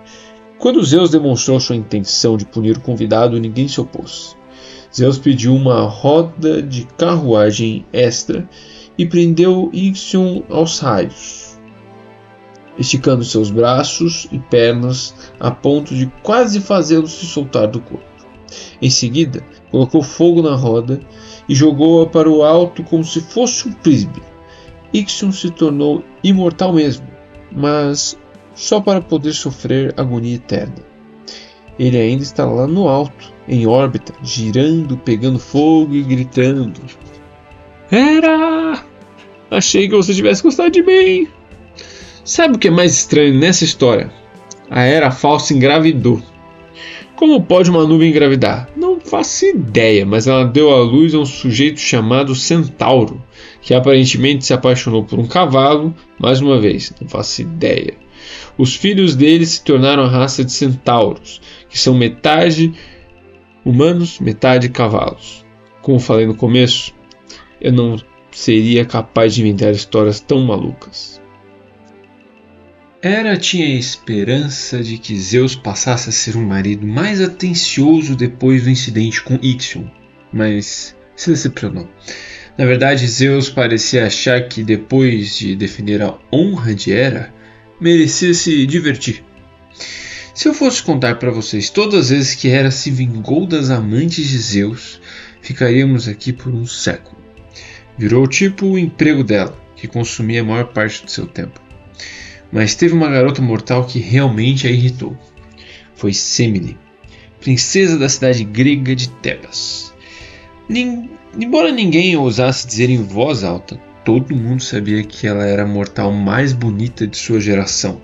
Quando Zeus demonstrou sua intenção de punir o convidado, ninguém se opôs. Zeus pediu uma roda de carruagem extra e prendeu Ixion aos raios, esticando seus braços e pernas a ponto de quase fazê-lo se soltar do corpo. Em seguida, colocou fogo na roda e jogou-a para o alto como se fosse um príncipe. Ixion se tornou imortal mesmo, mas só para poder sofrer agonia eterna. Ele ainda está lá no alto, em órbita, girando, pegando fogo e gritando. Hera! Achei que você tivesse gostado de mim! Sabe o que é mais estranho nessa história? A Hera falsa engravidou. Como pode uma nuvem engravidar? Não faço ideia, mas ela deu à luz a um sujeito chamado Centauro, que aparentemente se apaixonou por um cavalo, mais uma vez, não faço ideia. Os filhos dele se tornaram a raça de centauros, que são metade humanos, metade cavalos. Como falei no começo, eu não seria capaz de inventar histórias tão malucas. Hera tinha a esperança de que Zeus passasse a ser um marido mais atencioso depois do incidente com Ixion, mas se decepcionou. Na verdade, Zeus parecia achar que depois de defender a honra de Hera, merecia se divertir. Se eu fosse contar para vocês todas as vezes que Hera se vingou das amantes de Zeus, ficaríamos aqui por um século. Virou tipo o emprego dela, que consumia a maior parte do seu tempo. Mas teve uma garota mortal que realmente a irritou. Foi Semele, princesa da cidade grega de Tebas. Embora ninguém ousasse dizer em voz alta, todo mundo sabia que ela era a mortal mais bonita de sua geração.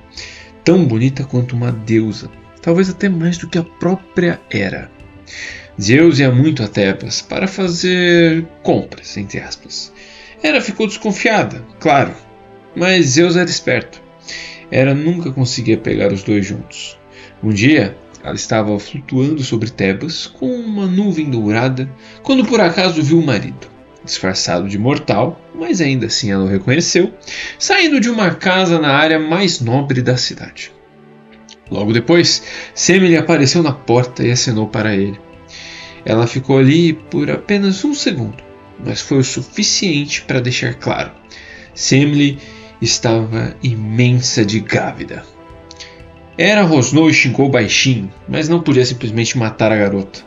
Tão bonita quanto uma deusa, talvez até mais do que a própria Hera. Zeus ia muito a Tebas para fazer compras, entre aspas. Hera ficou desconfiada, claro, mas Zeus era esperto. Hera nunca conseguia pegar os dois juntos. Um dia, ela estava flutuando sobre Tebas com uma nuvem dourada, quando por acaso viu o marido, disfarçado de mortal, mas ainda assim ela o reconheceu, saindo de uma casa na área mais nobre da cidade. Logo depois, Semele apareceu na porta e acenou para ele. Ela ficou ali por apenas um segundo, mas foi o suficiente para deixar claro. Semele estava imensa de grávida. Hera rosnou e xingou baixinho, mas não podia simplesmente matar a garota.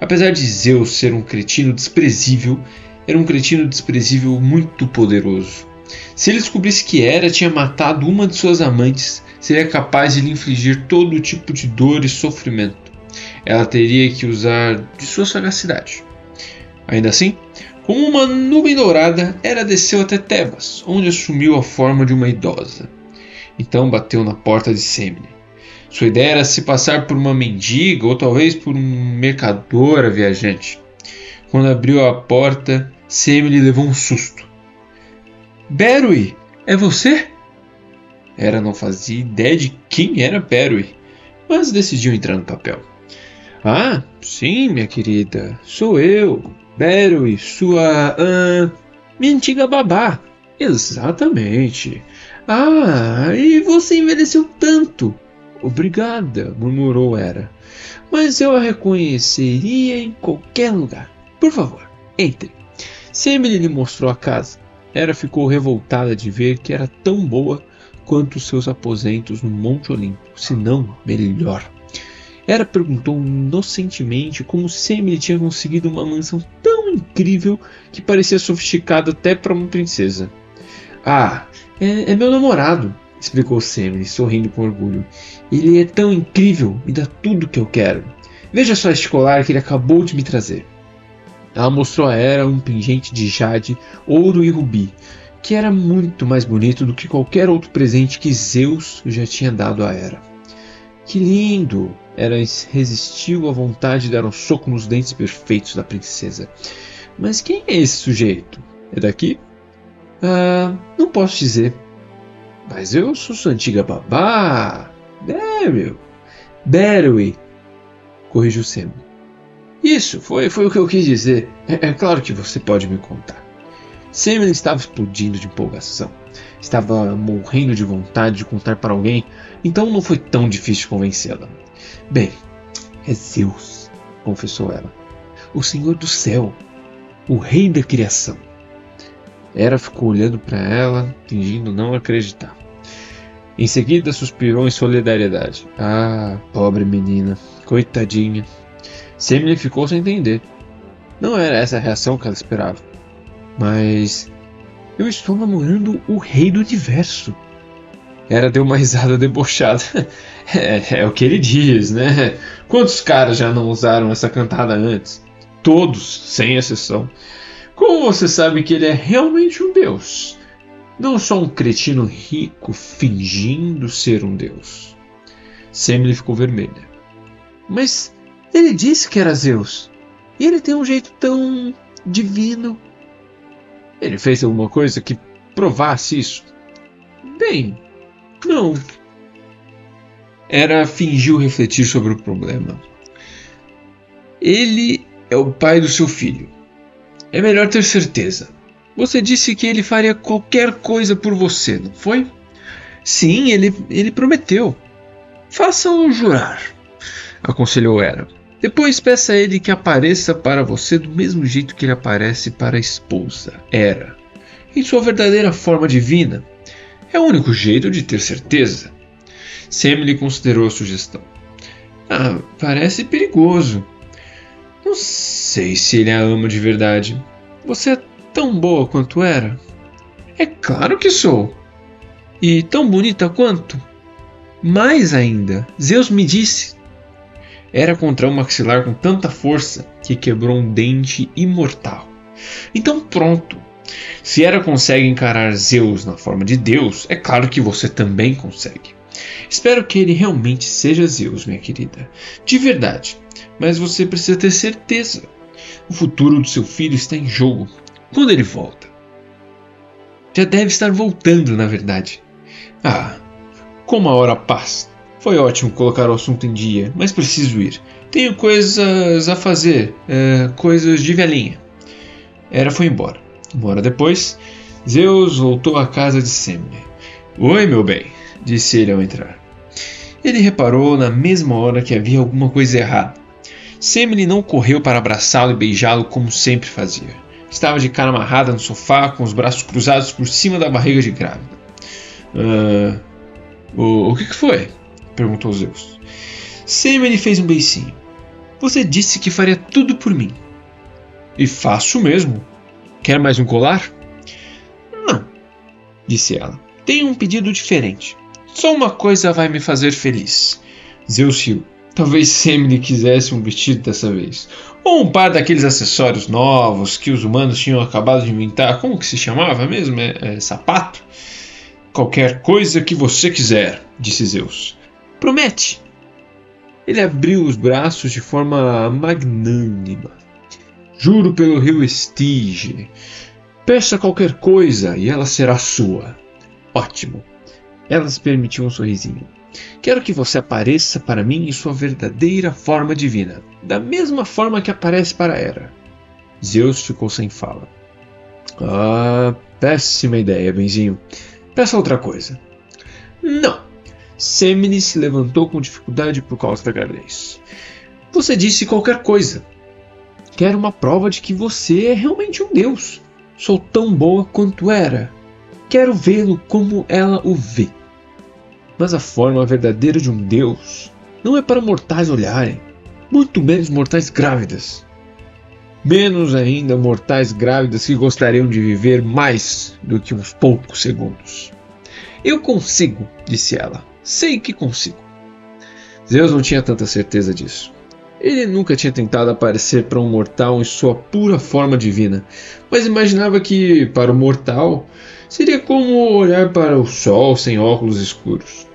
Apesar de Zeus ser um cretino desprezível, era um cretino desprezível muito poderoso. Se ele descobrisse que Hera tinha matado uma de suas amantes, seria capaz de lhe infligir todo tipo de dor e sofrimento. Ela teria que usar de sua sagacidade. Ainda assim, como uma nuvem dourada, Hera desceu até Tebas, onde assumiu a forma de uma idosa. Então bateu na porta de Semele. Sua ideia era se passar por uma mendiga ou talvez por uma mercadora viajante. Quando abriu a porta, Semele levou um susto. Berui, é você? Hera não fazia ideia de quem era Berui, mas decidiu entrar no papel. Ah, sim, minha querida, sou eu, Berui, sua minha antiga babá. Exatamente. Ah, e você envelheceu tanto. Obrigada, murmurou Hera. Mas eu a reconheceria em qualquer lugar. Por favor, entre. Semele lhe mostrou a casa. Hera ficou revoltada de ver que era tão boa quanto seus aposentos no Monte Olimpo, se não melhor. Hera perguntou inocentemente como Semele tinha conseguido uma mansão tão incrível que parecia sofisticada até para uma princesa. Ah, é meu namorado, explicou Semele, sorrindo com orgulho. Ele é tão incrível, me dá tudo o que eu quero. Veja só este colar que ele acabou de me trazer. Ela mostrou a Hera um pingente de jade, ouro e rubi, que era muito mais bonito do que qualquer outro presente que Zeus já tinha dado a Hera. Que lindo! Hera resistiu à vontade de dar um soco nos dentes perfeitos da princesa. Mas quem é esse sujeito? É daqui? Não posso dizer. Mas eu sou sua antiga babá. Berui, corrigiu Semele. Isso, foi o que eu quis dizer. É claro que você pode me contar. Semele estava explodindo de empolgação. Estava morrendo de vontade de contar para alguém, então não foi tão difícil convencê-la. Bem, é Zeus, confessou ela. O Senhor do Céu, o Rei da Criação. Hera ficou olhando para ela, fingindo não acreditar. Em seguida suspirou em solidariedade. Ah, pobre menina, coitadinha. Semele ficou sem entender. Não era essa a reação que ela esperava. Mas eu estou namorando o rei do universo. Hera deu uma risada debochada. É o que ele diz, né? Quantos caras já não usaram essa cantada antes? Todos, sem exceção. Como você sabe que ele é realmente um deus? Não só um cretino rico fingindo ser um deus. Semele ficou vermelha. Mas ele disse que era Zeus. E ele tem um jeito tão divino. Ele fez alguma coisa que provasse isso? Bem, não. Hera fingiu refletir sobre o problema. Ele é o pai do seu filho. É melhor ter certeza. Você disse que ele faria qualquer coisa por você, não foi? Sim, ele prometeu. Faça-o jurar, aconselhou Hera. Depois peça a ele que apareça para você do mesmo jeito que ele aparece para a esposa, Hera, em sua verdadeira forma divina. É o único jeito de ter certeza. Semele considerou a sugestão. Parece perigoso. Não sei se ele a ama de verdade. Você é tão boa quanto Hera? É claro que sou. E tão bonita quanto? Mais ainda, Zeus me disse. Hera contraiu o maxilar com tanta força que quebrou um dente imortal. Então pronto. Se Hera consegue encarar Zeus na forma de Deus, é claro que você também consegue. Espero que ele realmente seja Zeus, minha querida. De verdade. Mas você precisa ter certeza. O futuro do seu filho está em jogo. Quando ele volta? Já deve estar voltando, na verdade. Como a hora passa. Foi ótimo colocar o assunto em dia, mas preciso ir. Tenho coisas a fazer, coisas de velhinha. Hera foi embora. Uma hora depois, Zeus voltou à casa de Semele. Oi, meu bem, disse ele ao entrar. Ele reparou na mesma hora que havia alguma coisa errada. Semele não correu para abraçá-lo e beijá-lo como sempre fazia. estava de cara amarrada no sofá, com os braços cruzados por cima da barriga de grávida. O que foi? Perguntou Zeus. Semele fez um beicinho. Você disse que faria tudo por mim. E faço mesmo. Quer mais um colar? Não, disse ela. Tenho um pedido diferente. Só uma coisa vai me fazer feliz. Zeus riu. Talvez Semele quisesse um vestido dessa vez. Ou um par daqueles acessórios novos que os humanos tinham acabado de inventar. Como que se chamava mesmo? Sapato? Qualquer coisa que você quiser, disse Zeus. Promete. Ele abriu os braços de forma magnânima. Juro pelo rio Estige. Peça qualquer coisa e ela será sua. Ótimo. Ela se permitiu um sorrisinho. Quero que você apareça para mim em sua verdadeira forma divina, da mesma forma que aparece para Hera. Zeus ficou sem fala. Péssima ideia, benzinho. Peça outra coisa. Não. Semele se levantou com dificuldade por causa da gravidez. Você disse qualquer coisa. Quero uma prova de que você é realmente um deus. Sou tão boa quanto Hera. Quero vê-lo como ela o vê. Mas a forma verdadeira de um deus não é para mortais olharem, muito menos mortais grávidas. Menos ainda mortais grávidas que gostariam de viver mais do que uns poucos segundos. Eu consigo, disse ela. Sei que consigo. Zeus não tinha tanta certeza disso. Ele nunca tinha tentado aparecer para um mortal em sua pura forma divina, mas imaginava que, para o mortal, seria como olhar para o sol sem óculos escuros,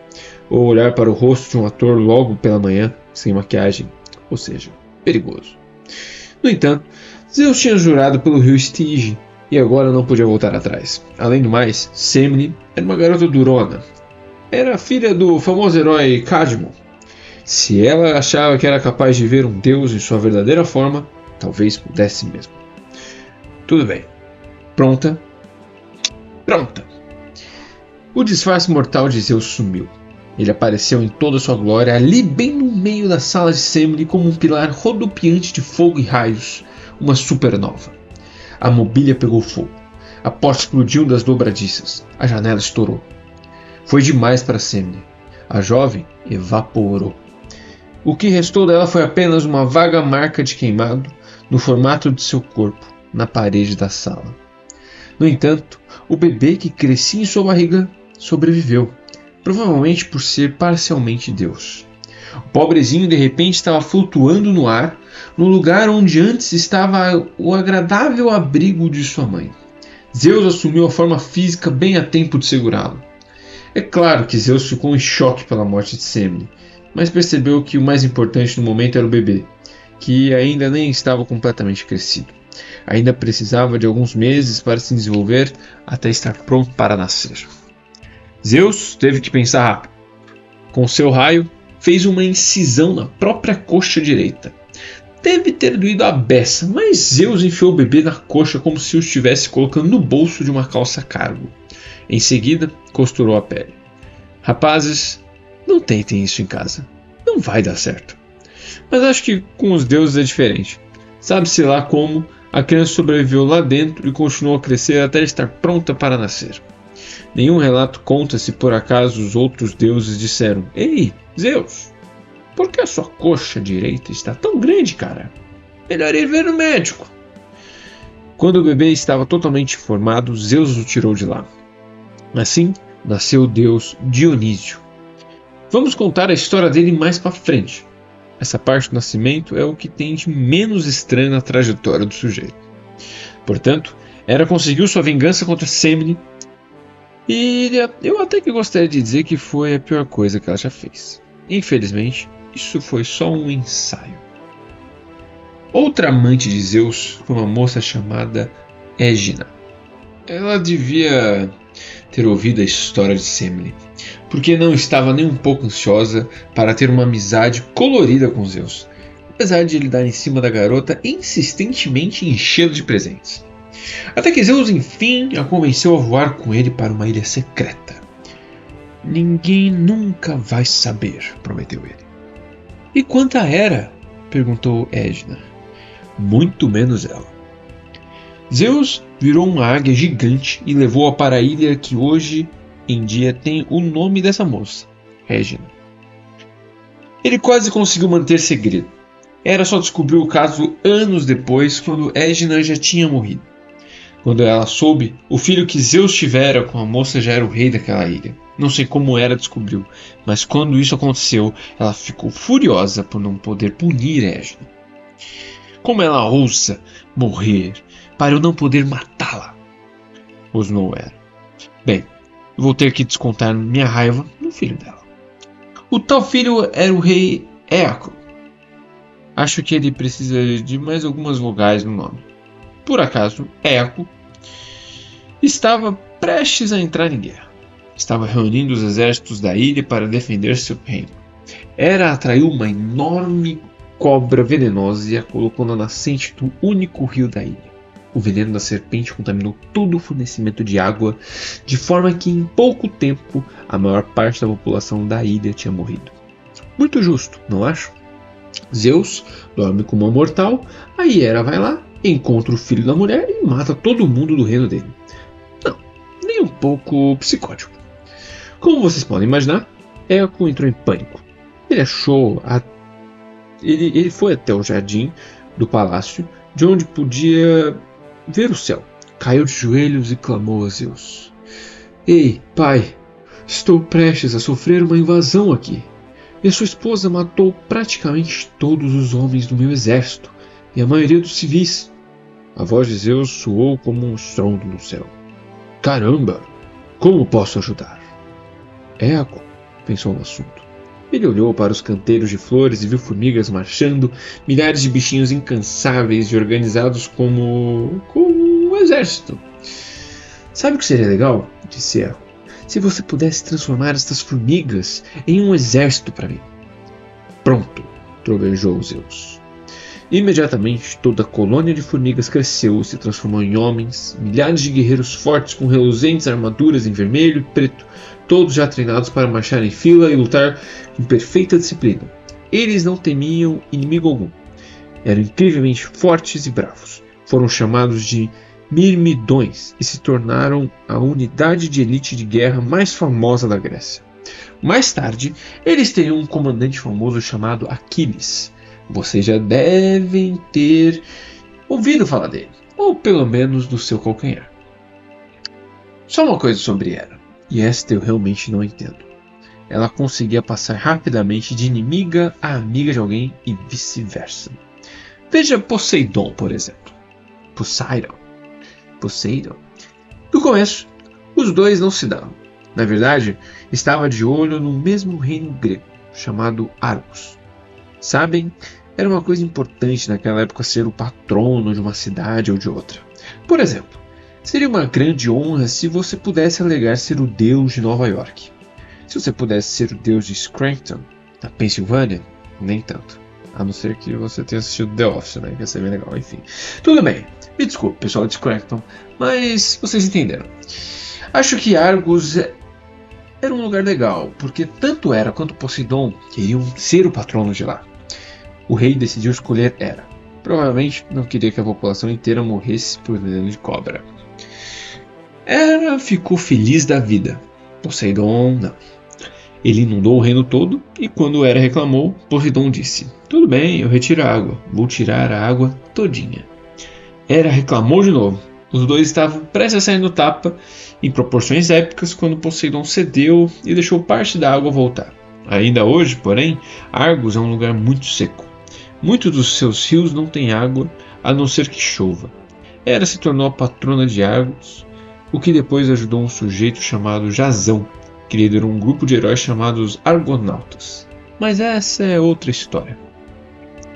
ou olhar para o rosto de um ator logo pela manhã, sem maquiagem, ou seja, perigoso. No entanto, Zeus tinha jurado pelo rio Estige, e agora não podia voltar atrás. Além do mais, Semele era uma garota durona. Era filha do famoso herói Cadmo. Se ela achava que era capaz de ver um deus em sua verdadeira forma, talvez pudesse mesmo. Tudo bem. Pronta? Pronta! O disfarce mortal de Zeus sumiu. Ele apareceu em toda sua glória, ali bem no meio da sala de Semele, como um pilar rodopiante de fogo e raios, uma supernova. A mobília pegou fogo. A porta explodiu das dobradiças. A janela estourou. Foi demais para Semele. A jovem evaporou. O que restou dela foi apenas uma vaga marca de queimado no formato de seu corpo, na parede da sala. No entanto, o bebê que crescia em sua barriga sobreviveu, provavelmente por ser parcialmente Deus. O pobrezinho de repente estava flutuando no ar, no lugar onde antes estava o agradável abrigo de sua mãe. Zeus assumiu a forma física bem a tempo de segurá-lo. É claro que Zeus ficou em choque pela morte de Semele, mas percebeu que o mais importante no momento era o bebê, que ainda nem estava completamente crescido. Ainda precisava de alguns meses para se desenvolver até estar pronto para nascer. Zeus teve que pensar rápido. Com seu raio, fez uma incisão na própria coxa direita. Deve ter doído a beça, mas Zeus enfiou o bebê na coxa como se o estivesse colocando no bolso de uma calça cargo. Em seguida, costurou a pele. Rapazes, não tentem isso em casa. Não vai dar certo. Mas acho que com os deuses é diferente. Sabe-se lá como a criança sobreviveu lá dentro e continuou a crescer até estar pronta para nascer. Nenhum relato conta se por acaso os outros deuses disseram: Ei, Zeus, por que a sua coxa direita está tão grande, cara? Melhor ir ver o médico. Quando o bebê estava totalmente formado, Zeus o tirou de lá. Assim, nasceu o deus Dionísio. Vamos contar a história dele mais para frente. Essa parte do nascimento é o que tem de menos estranho na trajetória do sujeito. Portanto, Hera conseguiu sua vingança contra Semele, e eu até que gostaria de dizer que foi a pior coisa que ela já fez. Infelizmente, isso foi só um ensaio. Outra amante de Zeus foi uma moça chamada Égina. Ela devia ter ouvido a história de Semele, porque não estava nem um pouco ansiosa para ter uma amizade colorida com Zeus, apesar de ele dar em cima da garota insistentemente enchê-la de presentes. Até que Zeus enfim a convenceu a voar com ele para uma ilha secreta. Ninguém nunca vai saber, prometeu ele. E quanto a Hera? Perguntou Égina. Muito menos ela. Zeus virou uma águia gigante e levou-a para a ilha que hoje em dia tem o nome dessa moça, Régina. Ele quase conseguiu manter segredo. Hera só descobriu o caso anos depois, quando Régina já tinha morrido. Quando ela soube, o filho que Zeus tivera com a moça já era o rei daquela ilha. Não sei como Hera descobriu, mas quando isso aconteceu, ela ficou furiosa por não poder punir Régina. Como ela ousa morrer para eu não poder matá-la? Rosnou Hera. Bem, vou ter que descontar minha raiva no filho dela. O tal filho era o rei Éaco. Acho que ele precisa de mais algumas vogais no nome. Por acaso, Éaco estava prestes a entrar em guerra. Estava reunindo os exércitos da ilha para defender seu reino. Hera atraiu uma enorme cobra venenosa e a colocou na nascente do único rio da ilha. O veneno da serpente contaminou todo o fornecimento de água, de forma que em pouco tempo a maior parte da população da ilha tinha morrido. Muito justo, não acho? Zeus dorme como um mortal, aí Hera vai lá, encontra o filho da mulher e mata todo mundo do reino dele. Não, nem um pouco psicótico. Como vocês podem imaginar, Éaco entrou em pânico. Ele foi até o jardim do palácio, de onde podia ver o céu. Caiu de joelhos e clamou a Zeus. Ei, pai, estou prestes a sofrer uma invasão aqui. Minha sua esposa matou praticamente todos os homens do meu exército e a maioria dos civis. A voz de Zeus soou como um estrondo no céu. Caramba, como posso ajudar? Éaco pensou no assunto. Ele olhou para os canteiros de flores e viu formigas marchando, milhares de bichinhos incansáveis e organizados como um exército. Sabe o que seria legal? Disse Éaco. Se você pudesse transformar estas formigas em um exército para mim. Pronto, trovejou Zeus. Imediatamente toda a colônia de formigas cresceu e se transformou em homens, milhares de guerreiros fortes com reluzentes armaduras em vermelho e preto, todos já treinados para marchar em fila e lutar com perfeita disciplina. Eles não temiam inimigo algum. Eram incrivelmente fortes e bravos. Foram chamados de Mirmidões e se tornaram a unidade de elite de guerra mais famosa da Grécia. Mais tarde, eles teriam um comandante famoso chamado Aquiles. Vocês já devem ter ouvido falar dele, ou pelo menos do seu calcanhar. Só uma coisa sobre Hera, e esta eu realmente não entendo. Ela conseguia passar rapidamente de inimiga a amiga de alguém e vice-versa. Veja Poseidon, por exemplo. Poseidon. No começo, os dois não se davam. Na verdade, estava de olho no mesmo reino grego, chamado Argos. Sabem, era uma coisa importante naquela época ser o patrono de uma cidade ou de outra. Por exemplo, seria uma grande honra se você pudesse alegar ser o deus de Nova York. Se você pudesse ser o deus de Scranton, da Pensilvânia, nem tanto. A não ser que você tenha assistido The Office, né? Que ia ser bem legal, enfim. Tudo bem, me desculpe, pessoal de Scranton, mas vocês entenderam. Acho que Argos era um lugar legal, porque tanto Hera quanto Poseidon queriam ser o patrono de lá. O rei decidiu escolher Hera. Provavelmente não queria que a população inteira morresse por veneno de cobra. Hera ficou feliz da vida. Poseidon não. Ele inundou o reino todo e quando Hera reclamou, Poseidon disse: tudo bem, eu retiro a água. Vou tirar a água todinha. Hera reclamou de novo. Os dois estavam prestes a sair no tapa em proporções épicas quando Poseidon cedeu e deixou parte da água voltar. Ainda hoje, porém, Argos é um lugar muito seco. Muitos dos seus rios não têm água, a não ser que chova. Hera se tornou a patrona de Argos, o que depois ajudou um sujeito chamado Jasão, que liderou um grupo de heróis chamados Argonautas. Mas essa é outra história.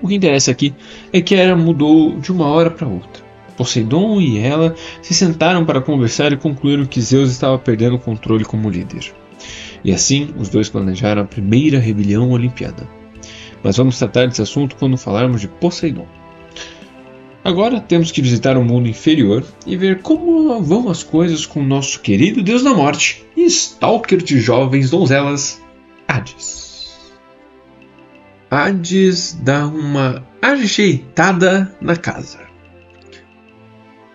O que interessa aqui é que Hera mudou de uma hora para outra. Poseidon e ela se sentaram para conversar e concluíram que Zeus estava perdendo o controle como líder. E assim, os dois planejaram a primeira rebelião olimpiana. Mas vamos tratar desse assunto quando falarmos de Poseidon. Agora temos que visitar o mundo inferior e ver como vão as coisas com o nosso querido Deus da Morte e stalker de jovens donzelas, Hades. Hades dá uma ajeitada na casa.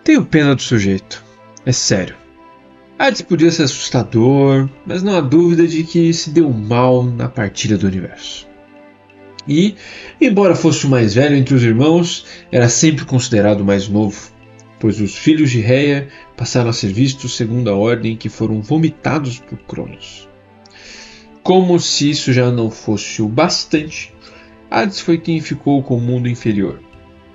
Tenho pena do sujeito. É sério. Hades podia ser assustador, mas não há dúvida de que se deu mal na partilha do universo. E, embora fosse o mais velho entre os irmãos, era sempre considerado o mais novo, pois os filhos de Rhea passaram a ser vistos segundo a ordem que foram vomitados por Cronos. Como se isso já não fosse o bastante, Hades foi quem ficou com o mundo inferior,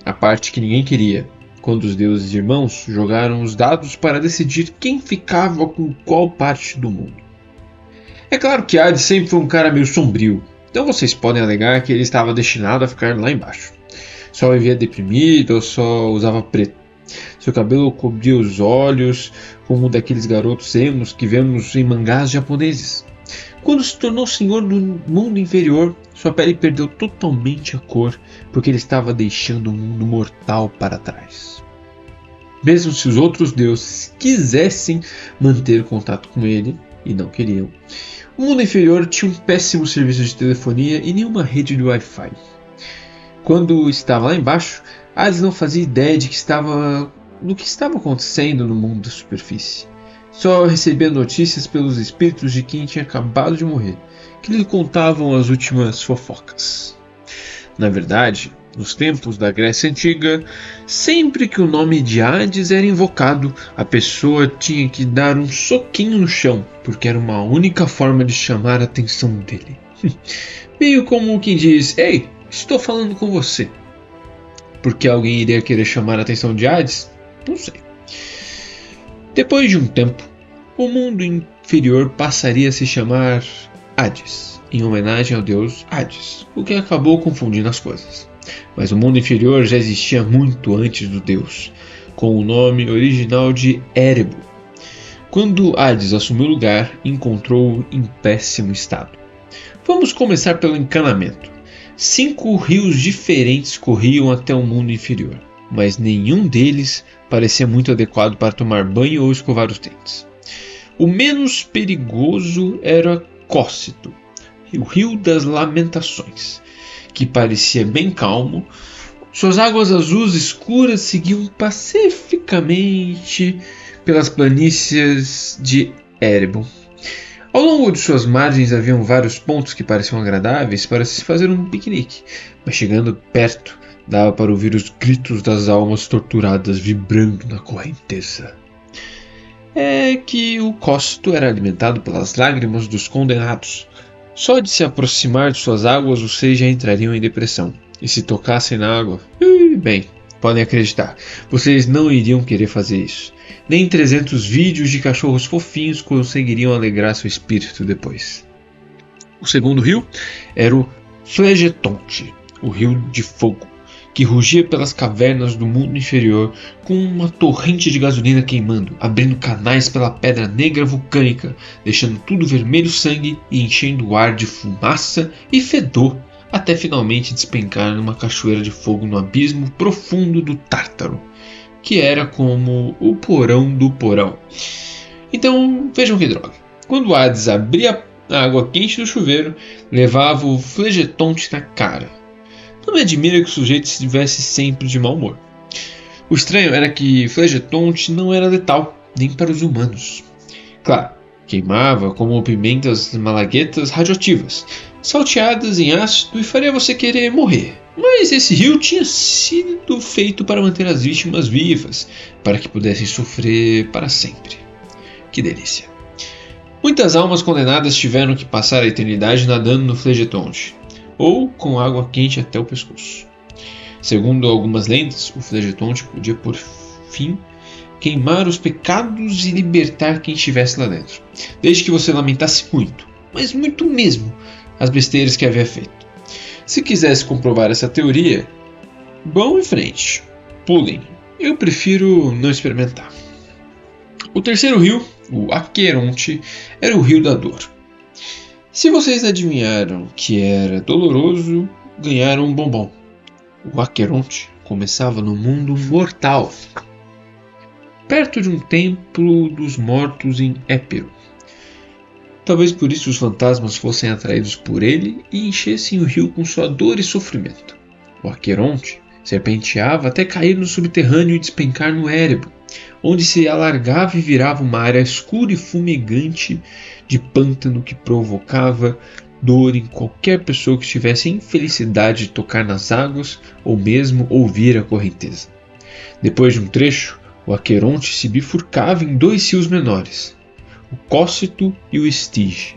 a parte que ninguém queria, quando os deuses irmãos jogaram os dados para decidir quem ficava com qual parte do mundo. É claro que Hades sempre foi um cara meio sombrio, então vocês podem alegar que ele estava destinado a ficar lá embaixo. Só vivia deprimido ou só usava preto. Seu cabelo cobria os olhos, como o daqueles garotos emos que vemos em mangás japoneses. Quando se tornou senhor do mundo inferior, sua pele perdeu totalmente a cor, porque ele estava deixando o mundo mortal para trás. Mesmo se os outros deuses quisessem manter contato com ele, e não queriam, o mundo inferior tinha um péssimo serviço de telefonia e nenhuma rede de Wi-Fi. Quando estava lá embaixo, Hades não fazia ideia do que estava acontecendo no mundo da superfície. Só recebia notícias pelos espíritos de quem tinha acabado de morrer, que lhe contavam as últimas fofocas. Na verdade, nos tempos da Grécia Antiga, sempre que o nome de Hades era invocado, a pessoa tinha que dar um soquinho no chão, porque era uma única forma de chamar a atenção dele. Meio como quem diz: "Ei, estou falando com você." Por que alguém iria querer chamar a atenção de Hades? Não sei. Depois de um tempo, o mundo inferior passaria a se chamar Hades, em homenagem ao deus Hades, o que acabou confundindo as coisas. Mas o mundo inferior já existia muito antes do deus, com o nome original de Erebo. Quando Hades assumiu o lugar, encontrou-o em péssimo estado. Vamos começar pelo encanamento. 5 rios diferentes corriam até o mundo inferior, mas nenhum deles parecia muito adequado para tomar banho ou escovar os dentes. O menos perigoso era Cócito, o Rio das Lamentações, que parecia bem calmo. Suas águas azuis escuras seguiam pacificamente pelas planícies de Erebo. Ao longo de suas margens haviam vários pontos que pareciam agradáveis para se fazer um piquenique, mas chegando perto dava para ouvir os gritos das almas torturadas vibrando na correnteza. É que o Cócito era alimentado pelas lágrimas dos condenados. Só de se aproximar de suas águas vocês já entrariam em depressão, e se tocassem na água, bem, podem acreditar, vocês não iriam querer fazer isso. Nem 300 vídeos de cachorros fofinhos conseguiriam alegrar seu espírito depois. O segundo rio era o Flegetonte, o rio de fogo, que rugia pelas cavernas do mundo inferior com uma torrente de gasolina queimando, abrindo canais pela pedra negra vulcânica, deixando tudo vermelho sangue e enchendo o ar de fumaça e fedor, até finalmente despencar numa cachoeira de fogo no abismo profundo do Tártaro, que era como o porão do porão. Então, vejam que droga. Quando Hades abria a água quente do chuveiro, levava o Flegetonte na cara. Não me admira que o sujeito estivesse sempre de mau humor. O estranho era que Flegetonte não era letal, nem para os humanos. Claro, queimava como pimentas malaguetas radioativas, salteadas em ácido, e faria você querer morrer. Mas esse rio tinha sido feito para manter as vítimas vivas, para que pudessem sofrer para sempre. Que delícia! Muitas almas condenadas tiveram que passar a eternidade nadando no Flegetonte, ou com água quente até o pescoço. Segundo algumas lendas, o Flegetonte podia por fim queimar os pecados e libertar quem estivesse lá dentro, desde que você lamentasse muito, mas muito mesmo, as besteiras que havia feito. Se quisesse comprovar essa teoria, vão em frente, pulem. Eu prefiro não experimentar. O terceiro rio, o Aqueronte, era o rio da dor. Se vocês adivinharam que era doloroso, ganharam um bombom. O Aqueronte começava no mundo mortal, perto de um templo dos mortos em Épiro. Talvez por isso os fantasmas fossem atraídos por ele e enchessem o rio com sua dor e sofrimento. O Aqueronte serpenteava até cair no subterrâneo e despencar no Erebo. onde se alargava e virava uma área escura e fumegante de pântano que provocava dor em qualquer pessoa que tivesse a infelicidade de tocar nas águas ou mesmo ouvir a correnteza. Depois de um trecho, o Aqueronte se bifurcava em 2 rios menores, o Cócito e o Estige,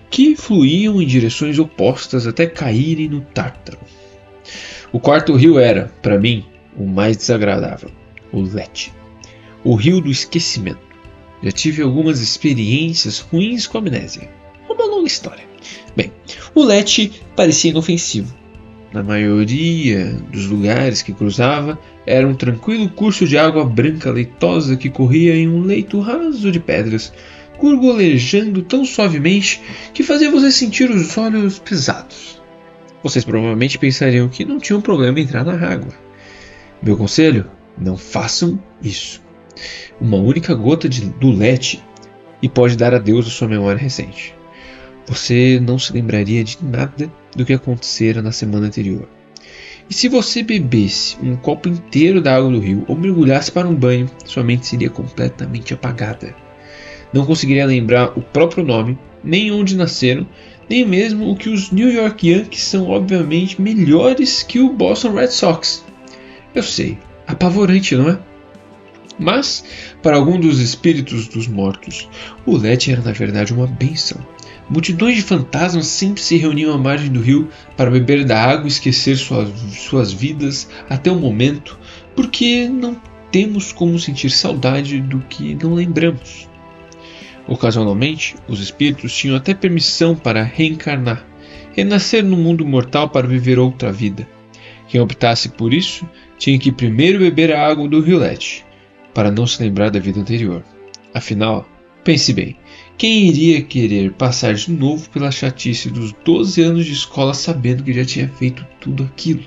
que fluíam em direções opostas até caírem no Tártaro. O quarto rio era, para mim, o mais desagradável, o Lete, o rio do esquecimento. Já tive algumas experiências ruins com amnésia. Uma longa história. Bem, o Lete parecia inofensivo. Na maioria dos lugares que cruzava, era um tranquilo curso de água branca leitosa que corria em um leito raso de pedras, gorgolejando tão suavemente que fazia você sentir os olhos pesados. Vocês provavelmente pensariam que não tinha um problema em entrar na água. Meu conselho? Não façam isso. Uma única gota do Lete e pode dar adeus à sua memória recente. Você não se lembraria de nada do que acontecera na semana anterior. E se você bebesse um copo inteiro da água do rio ou mergulhasse para um banho, sua mente seria completamente apagada. Não conseguiria lembrar o próprio nome, nem onde nasceram, nem mesmo o que os New York Yankees são obviamente melhores que o Boston Red Sox. Eu sei, apavorante, não é? Mas, para algum dos espíritos dos mortos, o Lete era na verdade uma bênção. Multidões de fantasmas sempre se reuniam à margem do rio para beber da água e esquecer suas vidas até o momento, porque não temos como sentir saudade do que não lembramos. Ocasionalmente, os espíritos tinham até permissão para reencarnar, renascer no mundo mortal para viver outra vida. Quem optasse por isso tinha que primeiro beber a água do rio Lete, para não se lembrar da vida anterior. Afinal, pense bem, quem iria querer passar de novo pela chatice dos 12 anos de escola sabendo que já tinha feito tudo aquilo?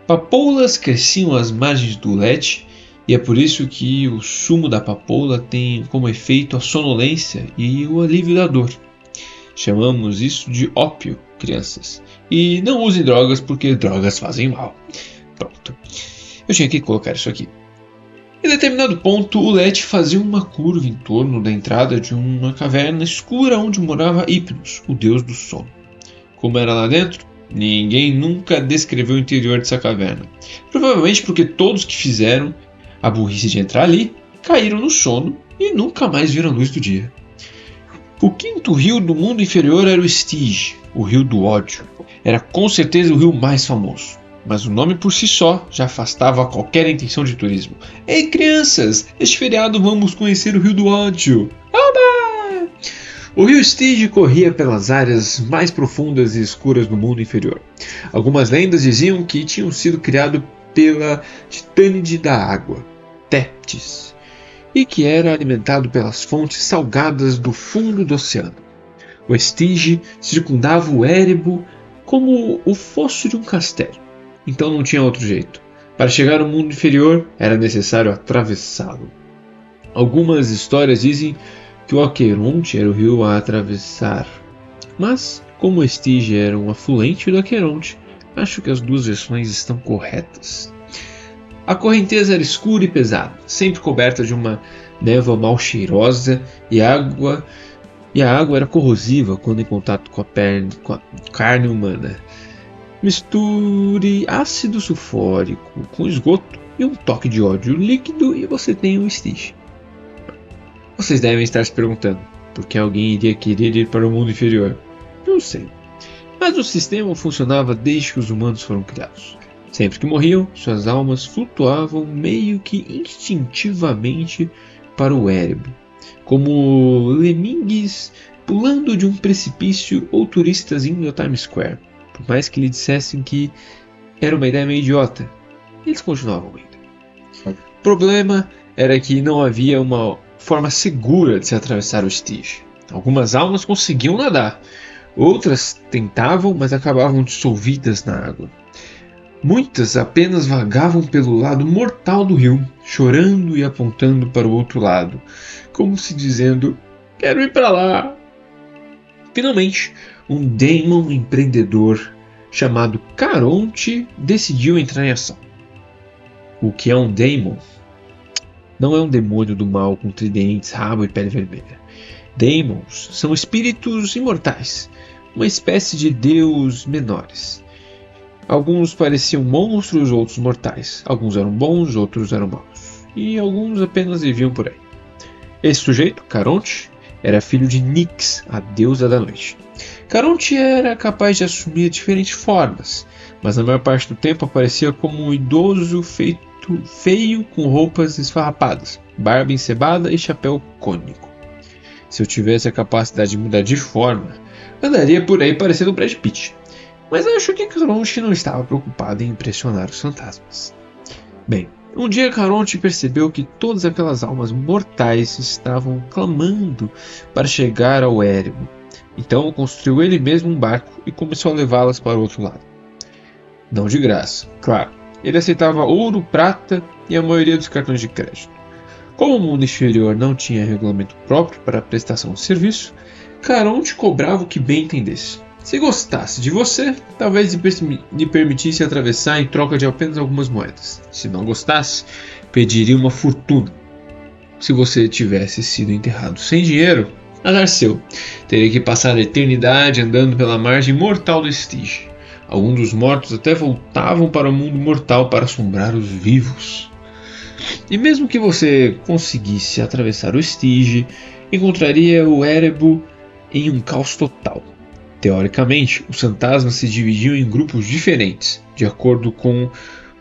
Papoulas cresciam às margens do Lete, e é por isso que o sumo da papoula tem como efeito a sonolência e o alívio da dor. Chamamos isso de ópio, crianças. E não usem drogas porque drogas fazem mal. Pronto. Eu tinha que colocar isso aqui. Em determinado ponto, o Lete fazia uma curva em torno da entrada de uma caverna escura onde morava Hypnos, o deus do sono. Como era lá dentro? Ninguém nunca descreveu o interior dessa caverna. Provavelmente porque todos que fizeram a burrice de entrar ali caíram no sono e nunca mais viram a luz do dia. O quinto rio do mundo inferior era o Estige, o rio do ódio. Era com certeza o rio mais famoso. Mas o nome por si só já afastava qualquer intenção de turismo. Ei, crianças! Este feriado vamos conhecer o Rio do Ódio! Oba! O rio Estige corria pelas áreas mais profundas e escuras do mundo inferior. Algumas lendas diziam que tinham sido criado pela titânide da água, Tethys, e que era alimentado pelas fontes salgadas do fundo do oceano. O Estige circundava o Érebo como o fosso de um castelo. Então não tinha outro jeito. Para chegar ao mundo inferior, era necessário atravessá-lo. Algumas histórias dizem que o Aqueronte era o rio a atravessar. Mas, como o Estige era um afluente do Aqueronte, acho que as duas versões estão corretas. A correnteza era escura e pesada, sempre coberta de uma névoa mal cheirosa, e a água era corrosiva quando em contato com a carne humana. Misture ácido sulfúrico com esgoto e um toque de óleo líquido e você tem um Estige. Vocês devem estar se perguntando, por que alguém iria querer ir para o mundo inferior? Não sei. Mas o sistema funcionava desde que os humanos foram criados. Sempre que morriam, suas almas flutuavam meio que instintivamente para o Érebo, como lemingues pulando de um precipício ou turistas indo a Times Square. Por mais que lhe dissessem que era uma ideia meio idiota, eles continuavam indo. O problema era que não havia uma forma segura de se atravessar o Estige. Algumas almas conseguiam nadar, outras tentavam, mas acabavam dissolvidas na água. Muitas apenas vagavam pelo lado mortal do rio, chorando e apontando para o outro lado, como se dizendo, quero ir para lá. Finalmente, um daemon empreendedor chamado Caronte decidiu entrar em ação. O que é um daemon? não é um demônio do mal com tridentes, rabo e pele vermelha. Daemons são espíritos imortais, uma espécie de deus menores. Alguns pareciam monstros, outros mortais. Alguns eram bons, outros eram maus. E alguns apenas viviam por aí. Esse sujeito, Caronte, era filho de Nyx, a deusa da noite. Caronte era capaz de assumir diferentes formas, mas na maior parte do tempo aparecia como um idoso feio com roupas esfarrapadas, barba encebada e chapéu cônico. Se eu tivesse a capacidade de mudar de forma, andaria por aí parecendo o Brad Pitt. Mas acho que Caronte não estava preocupado em impressionar os fantasmas. Bem, um dia Caronte percebeu que todas aquelas almas mortais estavam clamando para chegar ao Erebo. Então construiu ele mesmo um barco e começou a levá-las para o outro lado. Não de graça, claro. Ele aceitava ouro, prata e a maioria dos cartões de crédito. Como o mundo inferior não tinha regulamento próprio para a prestação de serviço, Caronte cobrava o que bem entendesse. Se gostasse de você, talvez lhe permitisse atravessar em troca de apenas algumas moedas. Se não gostasse, pediria uma fortuna. Se você tivesse sido enterrado sem dinheiro, azar seu. Teria que passar a eternidade andando pela margem mortal do Estige. Alguns dos mortos até voltavam para o mundo mortal para assombrar os vivos. E mesmo que você conseguisse atravessar o Estige, encontraria o Erebo em um caos total. Teoricamente, os fantasmas se dividiam em grupos diferentes, de acordo com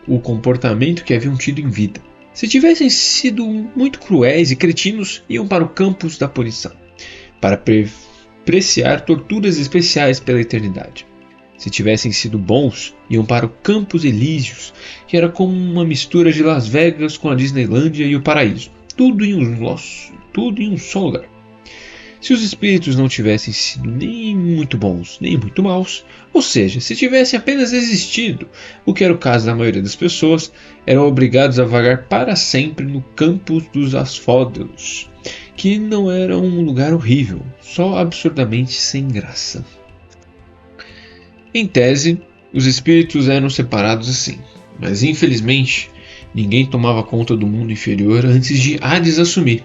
o comportamento que haviam tido em vida. Se tivessem sido muito cruéis e cretinos, iam para o campus da punição, para apreciar torturas especiais pela eternidade. Se tivessem sido bons, iam para o Campos Elíseos, que era como uma mistura de Las Vegas com a Disneylândia e o paraíso, tudo em um só lugar. Se os espíritos não tivessem sido nem muito bons, nem muito maus, ou seja, se tivessem apenas existido, o que era o caso da maioria das pessoas, eram obrigados a vagar para sempre no campus dos Asfódelos, que não era um lugar horrível, só absurdamente sem graça. Em tese, os espíritos eram separados assim, mas infelizmente ninguém tomava conta do mundo inferior antes de Hades assumir.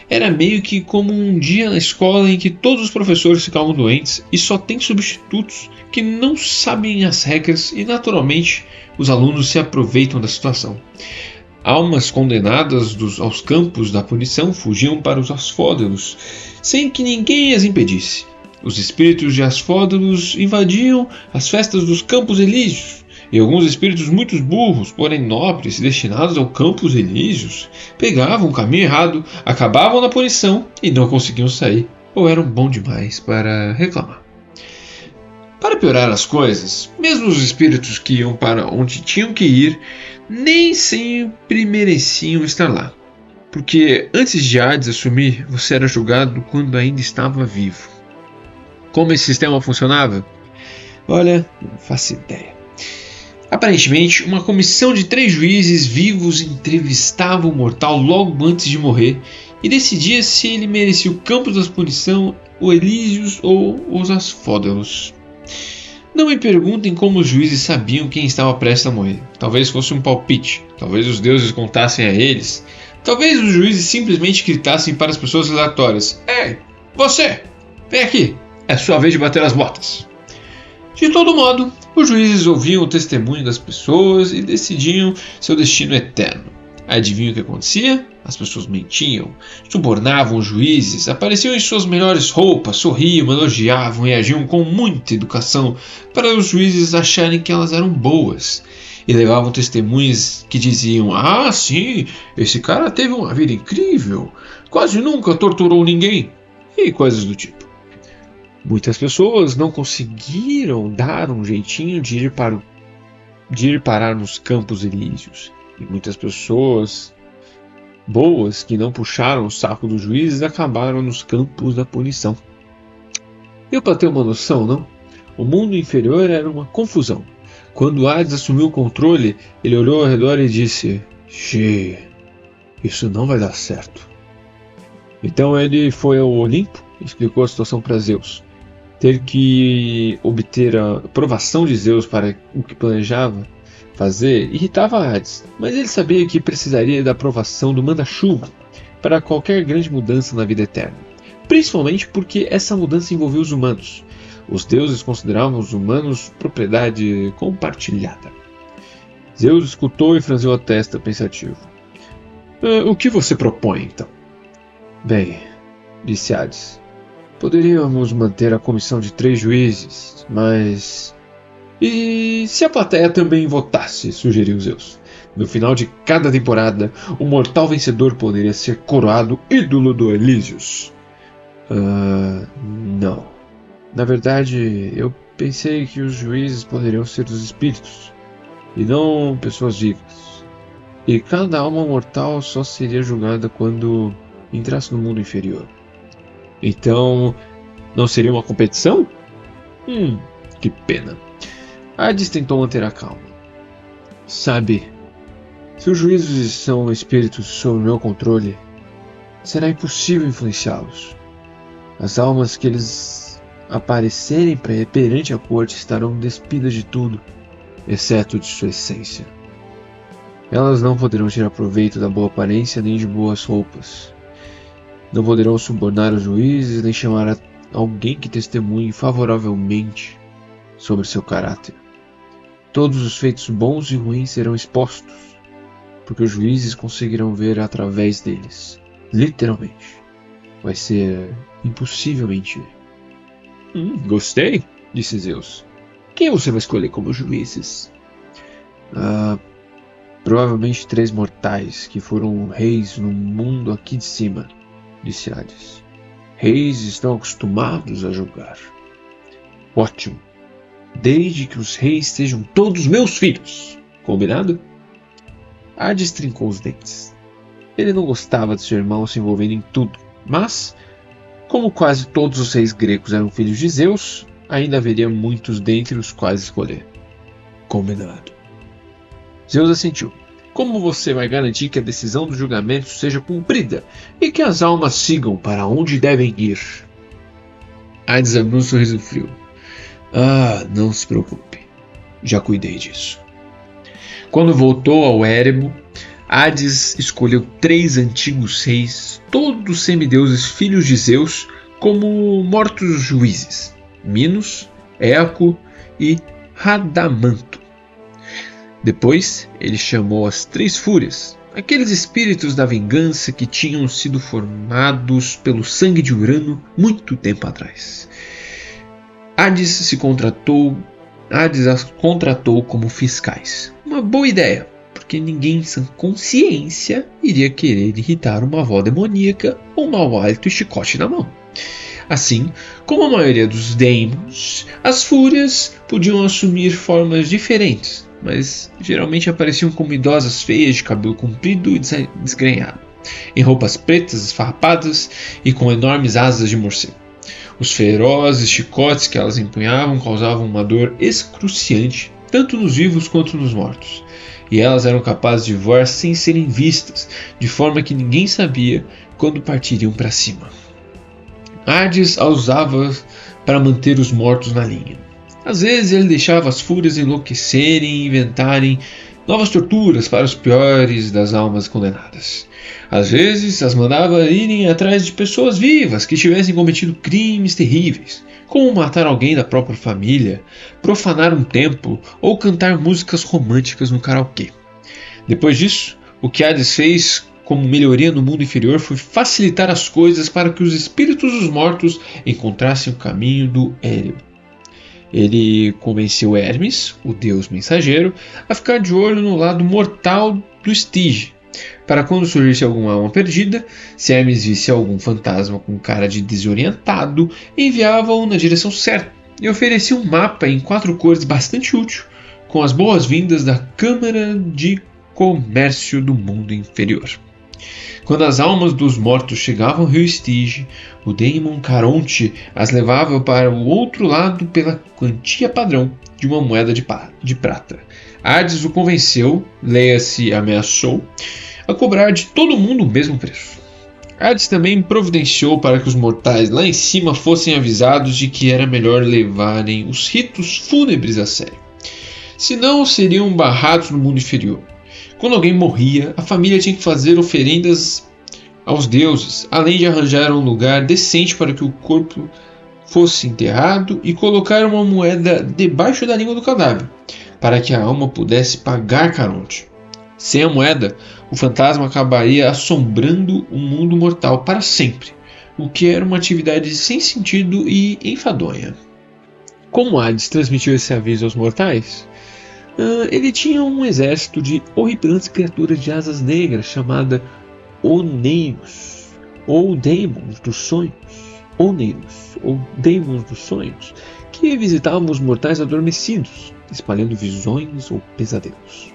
Era meio que como um dia na escola em que todos os professores ficavam doentes e só tem substitutos que não sabem as regras e naturalmente os alunos se aproveitam da situação. Almas condenadas aos campos da punição fugiam para os Asfódelos sem que ninguém as impedisse. Os espíritos de Asfódelos invadiam as festas dos Campos Elíseos. E alguns espíritos muito burros, porém nobres e destinados ao Campos Elíseos, pegavam o caminho errado, acabavam na punição e não conseguiam sair, ou eram bons demais para reclamar. Para piorar as coisas, mesmo os espíritos que iam para onde tinham que ir, nem sempre mereciam estar lá. Porque antes de Hades assumir, você era julgado quando ainda estava vivo. Como esse sistema funcionava? Olha, não faço ideia. Aparentemente, uma comissão de 3 juízes vivos entrevistava o mortal logo antes de morrer e decidia se ele merecia o campus da punição, o Elíseos ou os Asfódelos. Não me perguntem como os juízes sabiam quem estava prestes a morrer. Talvez fosse um palpite, talvez os deuses contassem a eles, talvez os juízes simplesmente gritassem para as pessoas aleatórias: "Ei, você, vem aqui, é sua vez de bater as botas." De todo modo, os juízes ouviam o testemunho das pessoas e decidiam seu destino eterno. Adivinha o que acontecia? As pessoas mentiam, subornavam os juízes, apareciam em suas melhores roupas, sorriam, elogiavam e agiam com muita educação para os juízes acharem que elas eram boas. E levavam testemunhas que diziam: "Ah, sim, esse cara teve uma vida incrível, quase nunca torturou ninguém", e coisas do tipo. Muitas pessoas não conseguiram dar um jeitinho de ir parar nos Campos Elíseos. E muitas pessoas boas que não puxaram o saco dos juízes acabaram nos campos da punição. Deu para ter uma noção, não? O mundo inferior era uma confusão. Quando Hades assumiu o controle, ele olhou ao redor e disse: "Xê, isso não vai dar certo." Então ele foi ao Olimpo e explicou a situação para Zeus. Ter que obter a aprovação de Zeus para o que planejava fazer irritava Hades, mas ele sabia que precisaria da aprovação do manda-chuva para qualquer grande mudança na vida eterna, principalmente porque essa mudança envolvia os humanos. Os deuses consideravam os humanos propriedade compartilhada. Zeus escutou e franziu a testa, pensativo. O que você propõe, então? Bem, disse Hades, poderíamos manter a comissão de 3 juízes, mas... E se a plateia também votasse, sugeriu Zeus. No final de cada temporada, o mortal vencedor poderia ser coroado ídolo do Elísios. Não. Na verdade, eu pensei que os juízes poderiam ser os espíritos, e não pessoas vivas. E cada alma mortal só seria julgada quando entrasse no mundo inferior. Então, não seria uma competição? Que pena. Hades tentou manter a calma. Sabe, se os juízes são espíritos sob meu controle, será impossível influenciá-los. As almas que eles aparecerem perante a corte estarão despidas de tudo, exceto de sua essência. Elas não poderão tirar proveito da boa aparência nem de boas roupas. Não poderão subornar os juízes nem chamar alguém que testemunhe favoravelmente sobre seu caráter. Todos os feitos bons e ruins serão expostos, porque os juízes conseguirão ver através deles. Literalmente. Vai ser impossível mentir. Gostei, disse Zeus. Quem você vai escolher como juízes? Provavelmente 3 mortais que foram reis no mundo aqui de cima, disse Hades. Reis estão acostumados a julgar. Ótimo. Desde que os reis sejam todos meus filhos. Combinado? Hades trincou os dentes. Ele não gostava de seu irmão se envolvendo em tudo, mas, como quase todos os reis gregos eram filhos de Zeus, ainda haveria muitos dentre os quais escolher. Combinado. Zeus assentiu. Como você vai garantir que a decisão do julgamento seja cumprida e que as almas sigam para onde devem ir? Hades abriu um sorriso frio. Não se preocupe. Já cuidei disso. Quando voltou ao Érebo, Hades escolheu 3 antigos reis, todos semideuses filhos de Zeus, como mortos juízes: Minos, Éaco e Radamanto. Depois, ele chamou as 3 fúrias, aqueles espíritos da vingança que tinham sido formados pelo sangue de Urano muito tempo atrás. Hades as contratou como fiscais. Uma boa ideia, porque ninguém em sã consciência iria querer irritar uma avó demoníaca ou um mau hálito e chicote na mão. Assim, como a maioria dos daemons, as fúrias podiam assumir formas diferentes, mas geralmente apareciam como idosas feias de cabelo comprido e desgrenhado, em roupas pretas esfarrapadas e com enormes asas de morcego. Os ferozes chicotes que elas empunhavam causavam uma dor excruciante, tanto nos vivos quanto nos mortos, e elas eram capazes de voar sem serem vistas, de forma que ninguém sabia quando partiriam para cima. Hades as usava para manter os mortos na linha. Às vezes ele deixava as fúrias enlouquecerem e inventarem novas torturas para os piores das almas condenadas. Às vezes as mandava irem atrás de pessoas vivas que tivessem cometido crimes terríveis, como matar alguém da própria família, profanar um templo ou cantar músicas românticas no karaokê. Depois disso, o que Hades fez como melhoria no mundo inferior foi facilitar as coisas para que os espíritos dos mortos encontrassem o caminho do Érebo. Ele convenceu Hermes, o deus mensageiro, a ficar de olho no lado mortal do Estige, para quando surgisse alguma alma perdida, se Hermes visse algum fantasma com cara de desorientado, enviava-o na direção certa e oferecia um mapa em 4 cores bastante útil, com as boas-vindas da Câmara de Comércio do Mundo Inferior. Quando as almas dos mortos chegavam ao rio Estige, o Daemon Caronte as levava para o outro lado pela quantia padrão de uma moeda de prata. Hades o convenceu, leia-se ameaçou, a cobrar de todo mundo o mesmo preço. Hades também providenciou para que os mortais lá em cima fossem avisados de que era melhor levarem os ritos fúnebres a sério. senão seriam barrados no mundo inferior. Quando alguém morria, a família tinha que fazer oferendas aos deuses, além de arranjar um lugar decente para que o corpo fosse enterrado e colocar uma moeda debaixo da língua do cadáver, para que a alma pudesse pagar Caronte. Sem a moeda, o fantasma acabaria assombrando o mundo mortal para sempre, o que era uma atividade sem sentido e enfadonha. Como Hades transmitiu esse aviso aos mortais? Ele tinha um exército de horripilantes criaturas de asas negras chamada Oneiros, ou Daemons dos Sonhos, Oneiros, ou Daemons dos Sonhos, que visitavam os mortais adormecidos, espalhando visões ou pesadelos.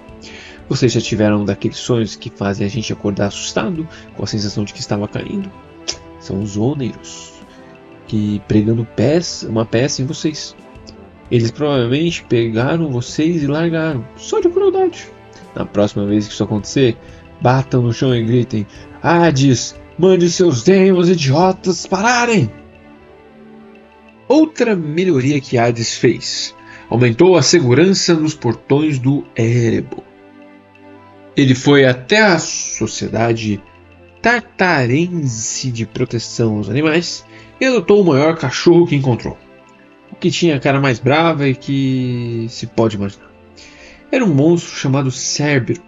Vocês já tiveram daqueles sonhos que fazem a gente acordar assustado, com a sensação de que estava caindo? São os Oneiros, que pregando uma peça em vocês. Eles provavelmente pegaram vocês e largaram, só de crueldade. Na próxima vez que isso acontecer, batam no chão e gritem: Hades, mande seus demos idiotas pararem! Outra melhoria que Hades fez: aumentou a segurança nos portões do Erebo. Ele foi até a Sociedade Tartarense de Proteção aos Animais e adotou o maior cachorro que encontrou, o que tinha a cara mais brava e que se pode imaginar. Era um monstro chamado Cérbero,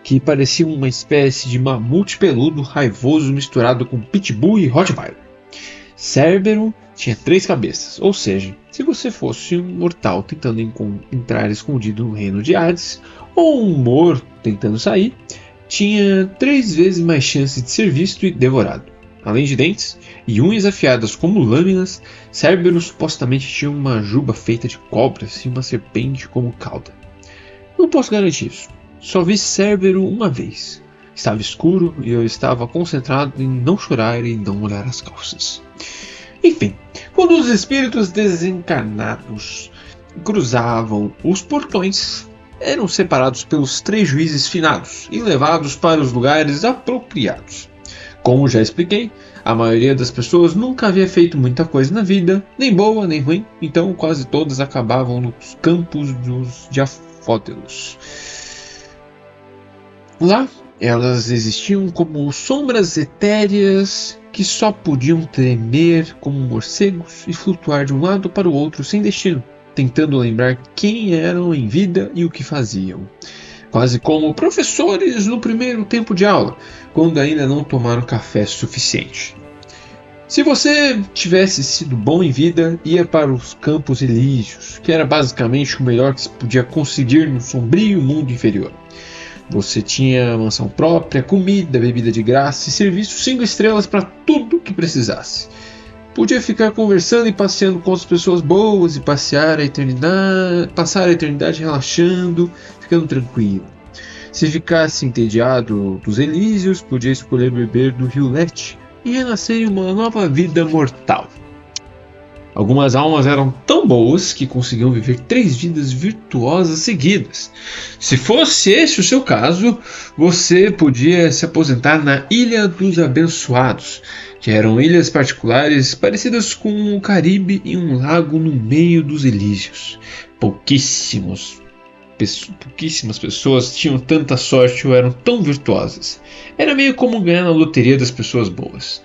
que parecia uma espécie de mamute peludo raivoso misturado com pitbull e rottweiler. Cérbero tinha 3 cabeças, ou seja, se você fosse um mortal tentando entrar escondido no reino de Hades, ou um morto tentando sair, tinha 3 vezes mais chance de ser visto e devorado. Além de dentes e unhas afiadas como lâminas, Cérbero supostamente tinha uma juba feita de cobras e uma serpente como cauda. Não posso garantir isso. Só vi Cérbero uma vez. Estava escuro e eu estava concentrado em não chorar e não olhar as calças. Enfim, quando os espíritos desencarnados cruzavam os portões, eram separados pelos 3 juízes finados e levados para os lugares apropriados. Como já expliquei, a maioria das pessoas nunca havia feito muita coisa na vida, nem boa nem ruim, então quase todas acabavam nos campos dos Diafódelos. Lá, elas existiam como sombras etéreas que só podiam tremer como morcegos e flutuar de um lado para o outro sem destino, tentando lembrar quem eram em vida e o que faziam. Quase como professores no primeiro tempo de aula, quando ainda não tomaram café suficiente. Se você tivesse sido bom em vida, ia para os Campos Elíseos, que era basicamente o melhor que se podia conseguir no sombrio mundo inferior. Você tinha mansão própria, comida, bebida de graça e serviço 5 estrelas para tudo que precisasse. Podia ficar conversando e passeando com as pessoas boas e passar a eternidade relaxando, ficando tranquilo. Se ficasse entediado dos Elíseos, podia escolher beber do rio Lete e renascer em uma nova vida mortal. Algumas almas eram tão boas que conseguiam viver 3 vidas virtuosas seguidas. Se fosse esse o seu caso, você podia se aposentar na Ilha dos Abençoados, que eram ilhas particulares parecidas com o Caribe e um lago no meio dos Elíseos. Pouquíssimas pessoas tinham tanta sorte ou eram tão virtuosas. Era meio como ganhar na loteria das pessoas boas.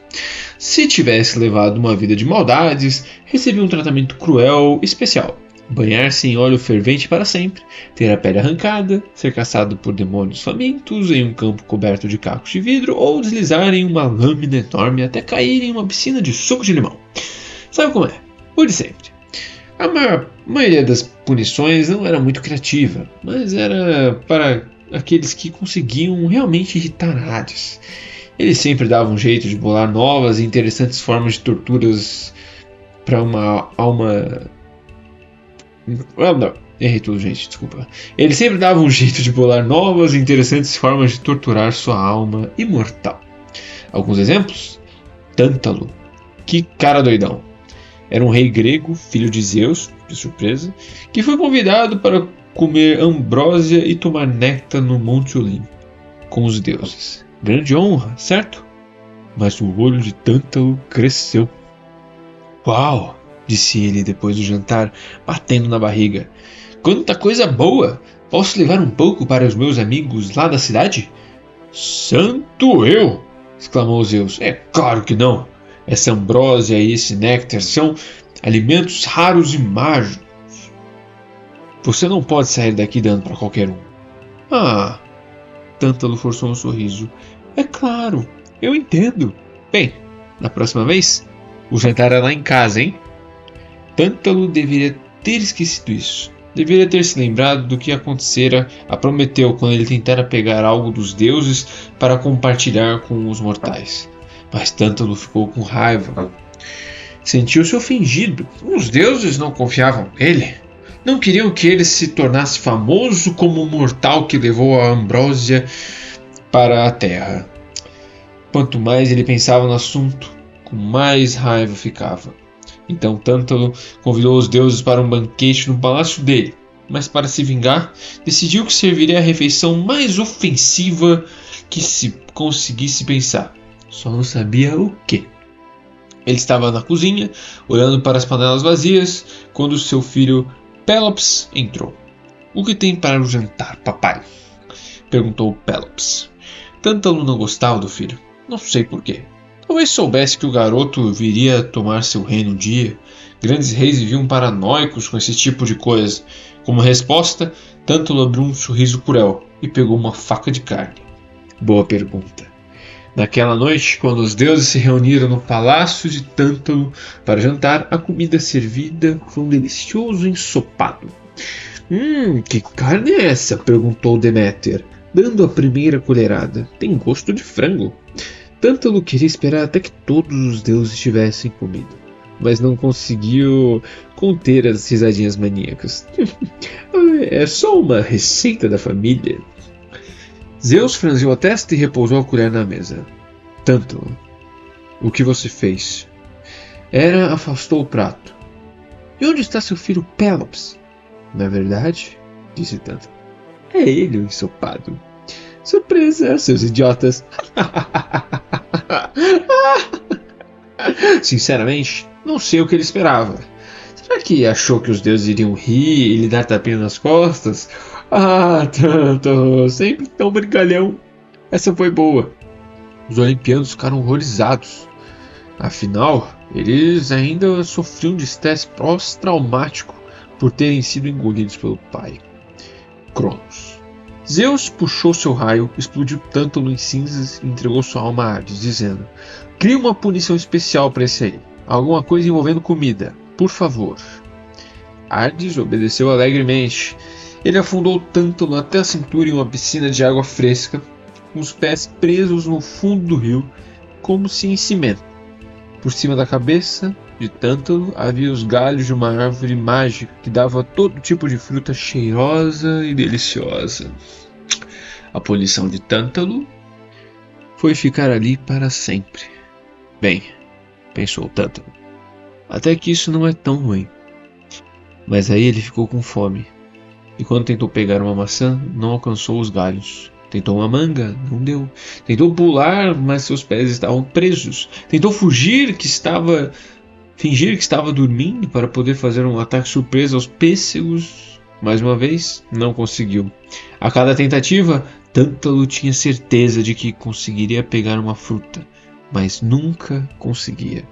Se tivesse levado uma vida de maldades, recebia um tratamento cruel especial. Banhar-se em óleo fervente para sempre, ter a pele arrancada, ser caçado por demônios famintos em um campo coberto de cacos de vidro ou deslizar em uma lâmina enorme até cair em uma piscina de suco de limão. Sabe como é? O de sempre. A maioria das punições não era muito criativa, mas era para aqueles que conseguiam realmente irritar Hades. Eles sempre davam um jeito de bolar novas e interessantes formas de torturas para uma alma... Não, errei tudo, gente, desculpa. Eles sempre davam um jeito de bolar novas e interessantes formas de torturar sua alma imortal. Alguns exemplos? Tântalo. Que cara doidão. Era um rei grego, filho de Zeus, de surpresa, que foi convidado para comer ambrósia e tomar néctar no Monte Olimpo, com os deuses. Grande honra, certo? Mas o olho de Tântalo cresceu. Uau! Disse ele depois do jantar, batendo na barriga. Quanta coisa boa! Posso levar um pouco para os meus amigos lá da cidade? Santo eu! Exclamou Zeus. É claro que não! Essa ambrósia e esse néctar são alimentos raros e mágicos. Você não pode sair daqui dando para qualquer um. Ah! Tântalo forçou um sorriso. É claro, eu entendo. Bem, na próxima vez, o jantar é lá em casa, hein? Tântalo deveria ter esquecido isso. Deveria ter se lembrado do que acontecera a Prometeu quando ele tentara pegar algo dos deuses para compartilhar com os mortais. Mas Tântalo ficou com raiva. Sentiu-se ofendido. Os deuses não confiavam nele. Não queriam que ele se tornasse famoso como o mortal que levou a ambrósia para a terra. Quanto mais ele pensava no assunto, com mais raiva ficava. Então Tântalo convidou os deuses para um banquete no palácio dele, mas para se vingar, decidiu que serviria a refeição mais ofensiva que se conseguisse pensar. Só não sabia o que. Ele estava na cozinha, olhando para as panelas vazias, quando seu filho Pélops entrou. O que tem para o jantar, papai? Perguntou Pélops. Tântalo não gostava do filho. Não sei porquê. Talvez soubesse que o garoto viria a tomar seu reino um dia. Grandes reis viviam paranoicos com esse tipo de coisa. Como resposta, Tântalo abriu um sorriso cruel e pegou uma faca de carne. Boa pergunta. Naquela noite, quando os deuses se reuniram no palácio de Tântalo para jantar, a comida servida foi um delicioso ensopado. Que carne é essa? Perguntou Deméter, dando a primeira colherada. Tem gosto de frango. Tântalo queria esperar até que todos os deuses tivessem comido, mas não conseguiu conter as risadinhas maníacas. É só uma receita da família. Zeus franziu a testa e repousou a colher na mesa. Tântalo, o que você fez? Hera afastou o prato. E onde está seu filho Pélops? Na verdade, disse Tântalo, é ele o ensopado. Surpresa, seus idiotas. Sinceramente, não sei o que ele esperava. Será que achou que os deuses iriam rir e lhe dar tapinha nas costas? Tanto, sempre tão brincalhão. Essa foi boa. Os olimpianos ficaram horrorizados. Afinal, eles ainda sofriam de estresse pós-traumático por terem sido engolidos pelo pai, Cronos. Zeus puxou seu raio, explodiu Tântalo em cinzas e entregou sua alma a Hades, dizendo: crie uma punição especial para esse aí. Alguma coisa envolvendo comida, por favor. Hades obedeceu alegremente. Ele afundou Tântalo até a cintura em uma piscina de água fresca, com os pés presos no fundo do rio, como se em cimento. Por cima da cabeça de Tântalo havia os galhos de uma árvore mágica que dava todo tipo de fruta cheirosa e deliciosa. A punição de Tântalo foi ficar ali para sempre. Bem, pensou Tântalo, até que isso não é tão ruim. Mas aí ele ficou com fome, e quando tentou pegar uma maçã, não alcançou os galhos. Tentou uma manga, não deu. Tentou pular, mas seus pés estavam presos. Tentou fingir que estava dormindo para poder fazer um ataque surpresa aos pêssegos. Mais uma vez, não conseguiu. A cada tentativa, Tântalo tinha certeza de que conseguiria pegar uma fruta, mas nunca conseguia.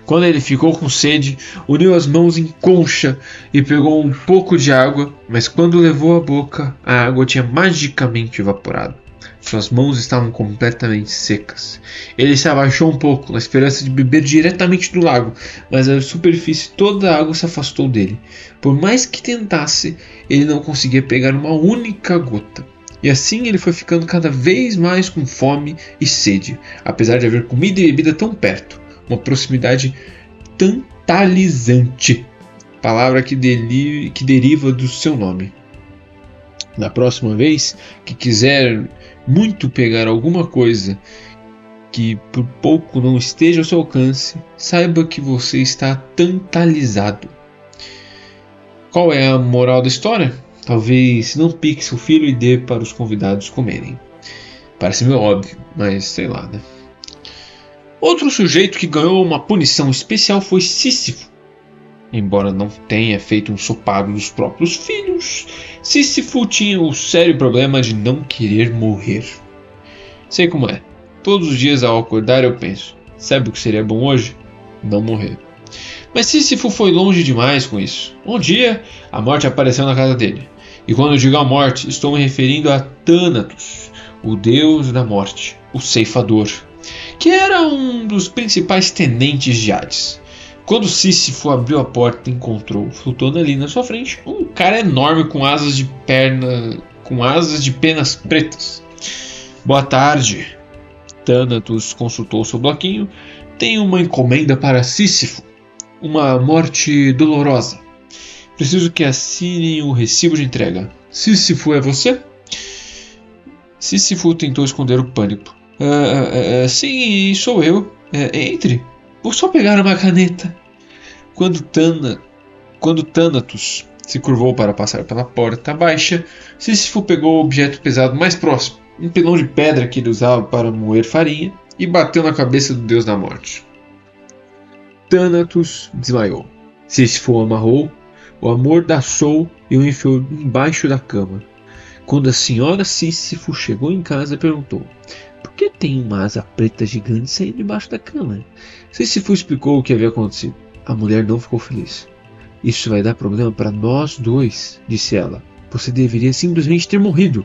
Quando ele ficou com sede, uniu as mãos em concha e pegou um pouco de água, mas quando levou à boca, a água tinha magicamente evaporado. Suas mãos estavam completamente secas. Ele se abaixou um pouco, na esperança de beber diretamente do lago, mas a superfície toda a água se afastou dele. Por mais que tentasse, ele não conseguia pegar uma única gota. E assim ele foi ficando cada vez mais com fome e sede, apesar de haver comida e bebida tão perto. Uma proximidade tantalizante, palavra que deriva do seu nome. Na próxima vez que quiser muito pegar alguma coisa que por pouco não esteja ao seu alcance, saiba que você está tantalizado. Qual é a moral da história? Talvez não pique seu filho e dê para os convidados comerem. Parece meio óbvio, mas sei lá, né? Outro sujeito que ganhou uma punição especial foi Sísifo. Embora não tenha feito um ensopado dos próprios filhos, Sísifo tinha o sério problema de não querer morrer. Sei como é. Todos os dias ao acordar eu penso, sabe o que seria bom hoje? Não morrer. Mas Sísifo foi longe demais com isso. Um dia, a morte apareceu na casa dele. E quando eu digo a morte, estou me referindo a Thanatos, o deus da morte, o ceifador, que era um dos principais tenentes de Hades. Quando Sísifo abriu a porta, encontrou, flutuando ali na sua frente, um cara enorme com asas de penas pretas. Boa tarde. Thanatos consultou seu bloquinho. Tenho uma encomenda para Sísifo. Uma morte dolorosa. Preciso que assinem o recibo de entrega. Sísifo, é você? Sísifo tentou esconder o pânico. Sim, sou eu. Entre. Vou só pegar uma caneta. Quando Thanatos se curvou para passar pela porta baixa, Sísifo pegou o objeto pesado mais próximo, um pilão de pedra que ele usava para moer farinha, e bateu na cabeça do deus da morte. Thanatos desmaiou. Sísifo o amarrou, o amordaçou e o enfiou embaixo da cama. Quando a senhora Sísifo chegou em casa, perguntou: por que tem uma asa preta gigante saindo debaixo da cama? Sísifo explicou o que havia acontecido. A mulher não ficou feliz. Isso vai dar problema para nós dois, disse ela. Você deveria simplesmente ter morrido.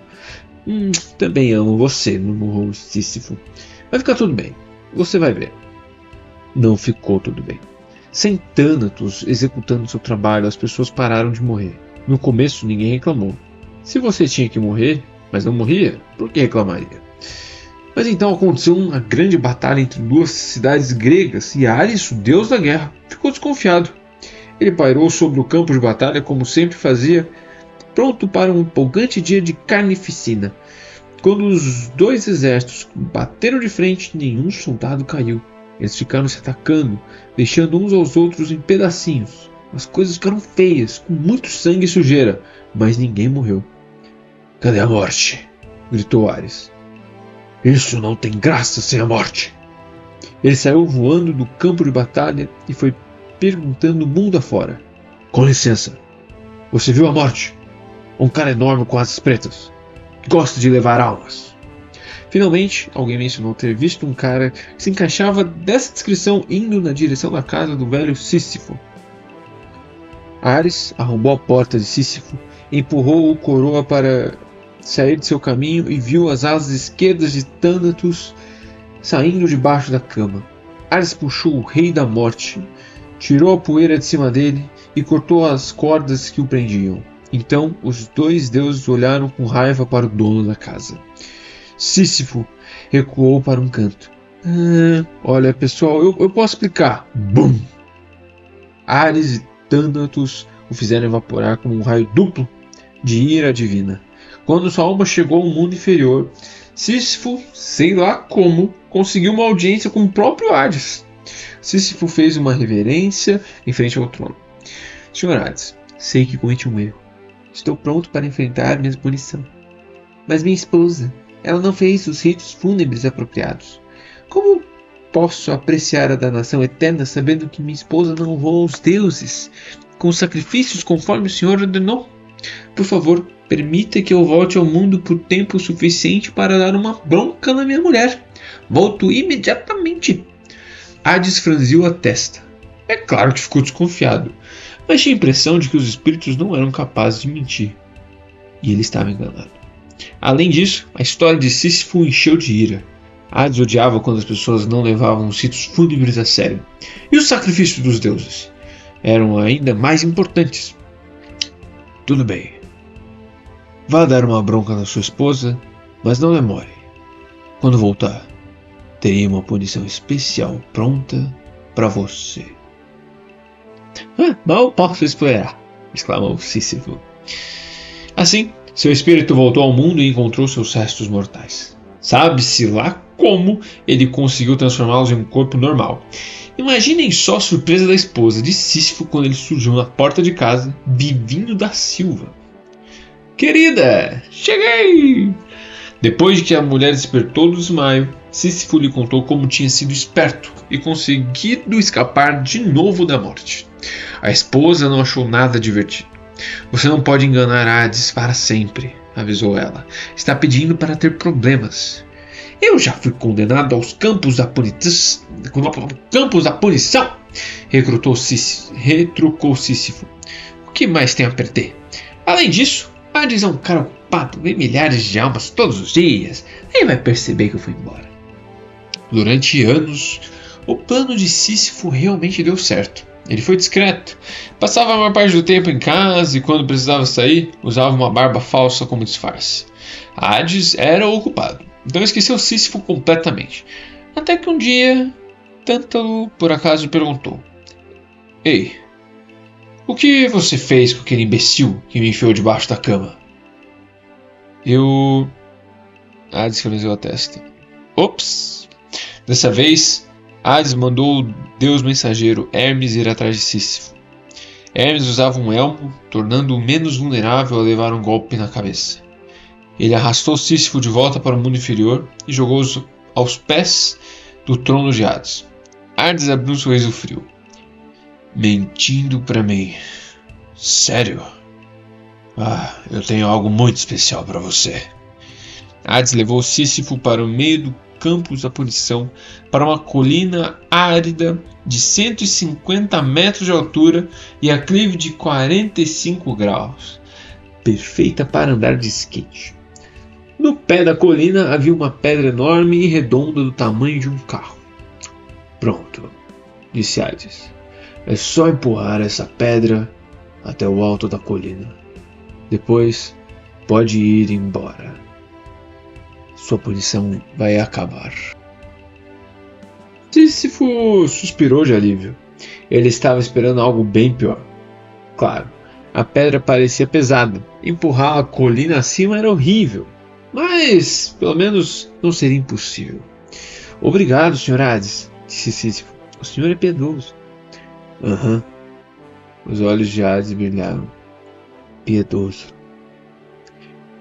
Também amo você, murmurou Sísifo. Vai ficar tudo bem. Você vai ver. Não ficou tudo bem. Sem Thanatos executando seu trabalho, as pessoas pararam de morrer. No começo, ninguém reclamou. Se você tinha que morrer, mas não morria, por que reclamaria? Mas então aconteceu uma grande batalha entre duas cidades gregas e Ares, o deus da guerra, ficou desconfiado. Ele pairou sobre o campo de batalha como sempre fazia, pronto para um empolgante dia de carnificina. Quando os dois exércitos bateram de frente, nenhum soldado caiu. Eles ficaram se atacando, deixando uns aos outros em pedacinhos. As coisas ficaram feias, com muito sangue e sujeira, mas ninguém morreu. Cadê a morte? Gritou Ares. Isso não tem graça sem a morte. Ele saiu voando do campo de batalha e foi perguntando mundo afora. Com licença, você viu a morte? Um cara enorme com asas pretas, que gosta de levar almas. Finalmente, alguém mencionou ter visto um cara que se encaixava dessa descrição indo na direção da casa do velho Sísifo. Ares arrombou a porta de Sísifo, empurrou o coroa para sair de seu caminho e viu as asas esquerdas de Thanatos saindo debaixo da cama. Ares puxou o rei da morte, tirou a poeira de cima dele e cortou as cordas que o prendiam. Então os dois deuses olharam com raiva para o dono da casa. Sísifo recuou para um canto. Olha pessoal, eu posso explicar. Bum! Ares e Thanatos o fizeram evaporar como um raio duplo de ira divina. Quando sua alma chegou ao mundo inferior, Sísifo, sei lá como, conseguiu uma audiência com o próprio Hades. Sísifo fez uma reverência em frente ao trono. Senhor Hades, sei que cometi um erro. Estou pronto para enfrentar minha punição. Mas minha esposa, ela não fez os ritos fúnebres apropriados. Como posso apreciar a danação eterna sabendo que minha esposa não honrou os deuses com sacrifícios conforme o Senhor ordenou? Por favor, permita que eu volte ao mundo por tempo suficiente para dar uma bronca na minha mulher. Volto imediatamente. Hades franziu a testa. É claro que ficou desconfiado, mas tinha a impressão de que os espíritos não eram capazes de mentir. E ele estava enganado. Além disso, a história de Sísifo o encheu de ira. Hades odiava quando as pessoas não levavam os ritos fúnebres a sério. E os sacrifícios dos deuses eram ainda mais importantes. Tudo bem. Vá dar uma bronca na sua esposa, mas não demore. Quando voltar, terei uma punição especial pronta para você. Mal posso esperar, exclamou Sísifo. Assim, seu espírito voltou ao mundo e encontrou seus restos mortais. Sabe-se lá como ele conseguiu transformá-los em um corpo normal. Imaginem só a surpresa da esposa de Sísifo quando ele surgiu na porta de casa, vivinho da Silva. Querida, cheguei! Depois de que a mulher despertou do desmaio, Sísifo lhe contou como tinha sido esperto e conseguido escapar de novo da morte. A esposa não achou nada divertido. Você não pode enganar Hades para sempre, avisou ela. Está pedindo para ter problemas. Eu já fui condenado aos campos da punição, retrucou Sísifo. O que mais tem a perder? Além disso, Hades é um cara ocupado, vê milhares de almas todos os dias. Nem vai perceber que eu fui embora. Durante anos, o plano de Sísifo realmente deu certo. Ele foi discreto. Passava a maior parte do tempo em casa e quando precisava sair, usava uma barba falsa como disfarce. Hades era o ocupado, então esqueceu Sísifo completamente. Até que um dia, Tântalo por acaso perguntou: Ei, o que você fez com aquele imbecil que me enfiou debaixo da cama? Hades franziu a testa. Ops! Dessa vez, Hades mandou o deus mensageiro Hermes ir atrás de Sísifo. Hermes usava um elmo, tornando-o menos vulnerável a levar um golpe na cabeça. Ele arrastou Sísifo de volta para o mundo inferior e jogou-os aos pés do trono de Hades. Hades abriu um sorriso frio. Mentindo para mim. Sério? Eu tenho algo muito especial para você. Hades levou Sísifo para o meio do campos da punição, para uma colina árida de 150 metros de altura e aclive de 45 graus. Perfeita para andar de skate. No pé da colina havia uma pedra enorme e redonda do tamanho de um carro. Pronto, disse Hades. É só empurrar essa pedra até o alto da colina. Depois pode ir embora. Sua punição vai acabar. Sísifo suspirou de alívio. Ele estava esperando algo bem pior. Claro, a pedra parecia pesada. Empurrar a colina acima era horrível. Mas, pelo menos, não seria impossível. Obrigado, Sr. Hades, disse Sísifo. O senhor é piedoso. Aham. Os olhos de Hades brilharam. Piedoso.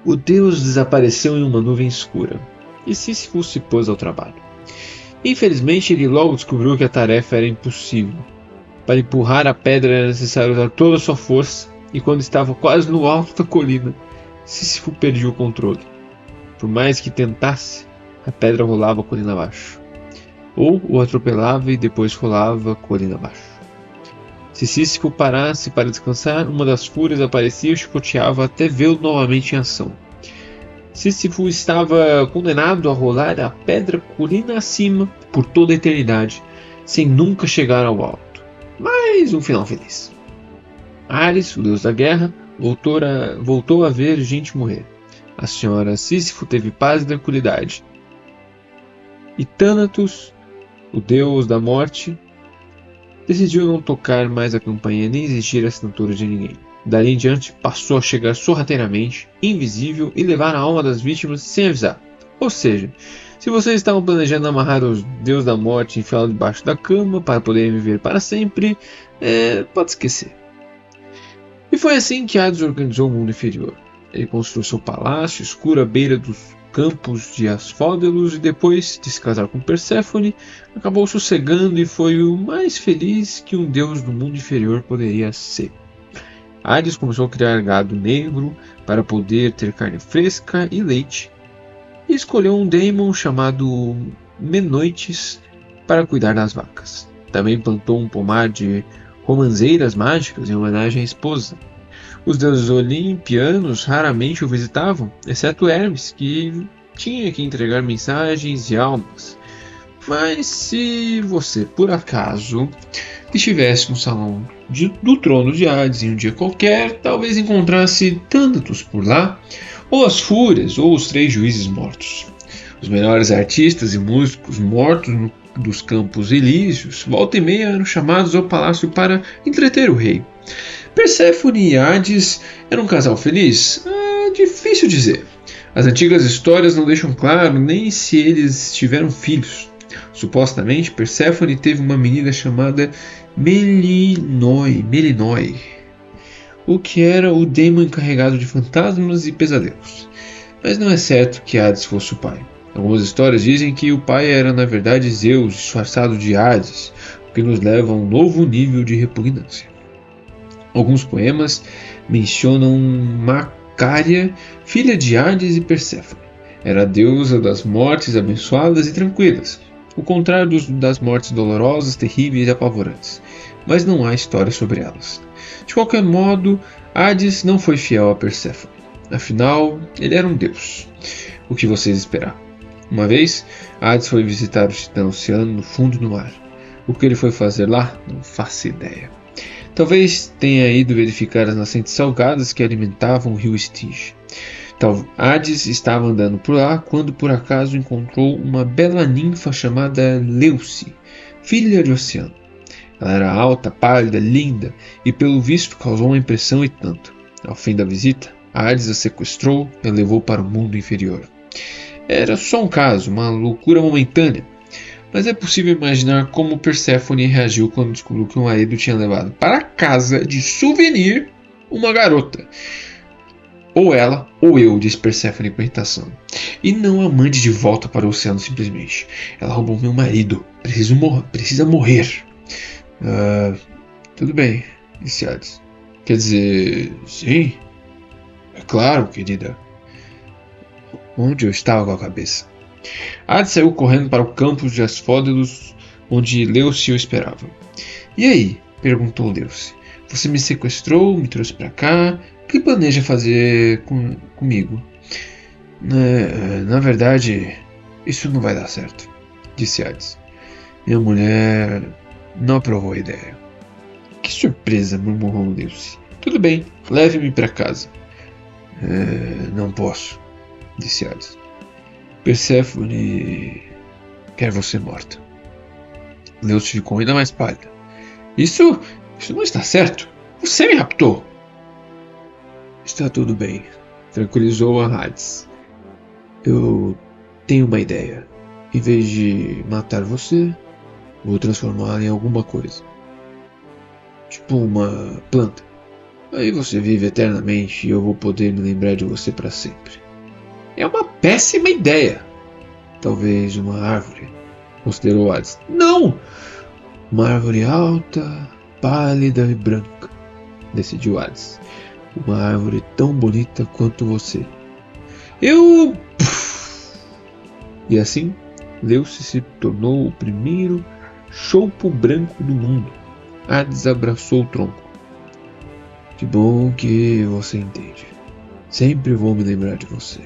O deus desapareceu em uma nuvem escura, e Sísifo se pôs ao trabalho. Infelizmente, ele logo descobriu que a tarefa era impossível. Para empurrar a pedra era necessário usar toda a sua força, e quando estava quase no alto da colina, Sísifo perdia o controle. Por mais que tentasse, a pedra rolava a colina abaixo. Ou o atropelava e depois rolava a colina abaixo. Se Sísifo parasse para descansar, uma das fúrias aparecia e chicoteava até vê-lo novamente em ação. Sísifo estava condenado a rolar a pedra colina acima por toda a eternidade, sem nunca chegar ao alto. Mas um final feliz. Ares, o deus da guerra, voltou a ver gente morrer. A senhora Sísifo teve paz e tranquilidade. E Thanatos, o deus da morte, decidiu não tocar mais a campainha nem exigir a assinatura de ninguém. Dali em diante, passou a chegar sorrateiramente, invisível, e levar a alma das vítimas sem avisar. Ou seja, se vocês estavam planejando amarrar os deuses da morte e enfiá-los debaixo da cama para poderem viver para sempre, pode esquecer. E foi assim que Hades organizou o mundo inferior. Ele construiu seu palácio escuro à beira dos campos de Asfódelos e depois de se casar com Perséfone, acabou sossegando e foi o mais feliz que um deus do mundo inferior poderia ser. Hades começou a criar gado negro para poder ter carne fresca e leite, e escolheu um daemon chamado Menoites para cuidar das vacas. Também plantou um pomar de romãzeiras mágicas em homenagem à esposa. Os deuses olimpianos raramente o visitavam, exceto Hermes, que tinha que entregar mensagens e almas. Mas se você, por acaso, estivesse no salão do trono de Hades em um dia qualquer, talvez encontrasse Thanatos por lá, ou as Fúrias, ou os 3 juízes mortos. Os melhores artistas e músicos mortos dos campos elíseos, volta e meia eram chamados ao palácio para entreter o rei. Perséfone e Hades eram um casal feliz? Difícil dizer. As antigas histórias não deixam claro nem se eles tiveram filhos. Supostamente, Perséfone teve uma menina chamada Melinoi, o que era o daemon encarregado de fantasmas e pesadelos. Mas não é certo que Hades fosse o pai. Algumas histórias dizem que o pai era na verdade Zeus, disfarçado de Hades, o que nos leva a um novo nível de repugnância. Alguns poemas mencionam Macária, filha de Hades e Perséfone. Era a deusa das mortes abençoadas e tranquilas, o contrário das mortes dolorosas, terríveis e apavorantes. Mas não há história sobre elas. De qualquer modo, Hades não foi fiel a Perséfone. Afinal, ele era um deus. O que vocês esperavam? Uma vez, Hades foi visitar o titã Oceano no fundo do mar. O que ele foi fazer lá? Não faço ideia. Talvez tenha ido verificar as nascentes salgadas que alimentavam o rio Estige. Hades estava andando por lá quando por acaso encontrou uma bela ninfa chamada Leuce, filha de Oceano. Ela era alta, pálida, linda e pelo visto causou uma impressão e tanto. Ao fim da visita, Hades a sequestrou e a levou para o mundo inferior. Era só um caso, uma loucura momentânea, mas é possível imaginar como Perséfone reagiu quando descobriu que o marido tinha levado para casa de souvenir uma garota. Ou ela, ou eu, disse Perséfone com irritação. E não a mande de volta para o oceano simplesmente. Ela roubou meu marido. Precisa morrer. Tudo bem, disse Hades. Quer dizer, sim? É claro, querida. Onde eu estava com a cabeça? Hades saiu correndo para o campus de Asfódelos, onde Leuce o esperava. E aí? Perguntou Leuce. Você me sequestrou, me trouxe para cá. O que planeja fazer comigo? Na verdade, isso não vai dar certo, disse Hades. Minha mulher não aprovou a ideia. Que surpresa, murmurou Leuce. Tudo bem, leve-me para casa. Não posso, disse Hades. Perséfone quer você morta. Leuce ficou ainda mais pálida. Isso não está certo. Você me raptou. Está tudo bem, tranquilizou a Hades. Eu tenho uma ideia. Em vez de matar você, vou transformá-la em alguma coisa. Tipo uma planta. Aí você vive eternamente e eu vou poder me lembrar de você para sempre. É uma péssima ideia. Talvez uma árvore, considerou Hades. Não! Uma árvore alta, pálida e branca, decidiu Hades. Uma árvore tão bonita quanto você. E assim, Leuce se tornou o primeiro chopo branco do mundo. Hades abraçou o tronco. Que bom que você entende. Sempre vou me lembrar de você.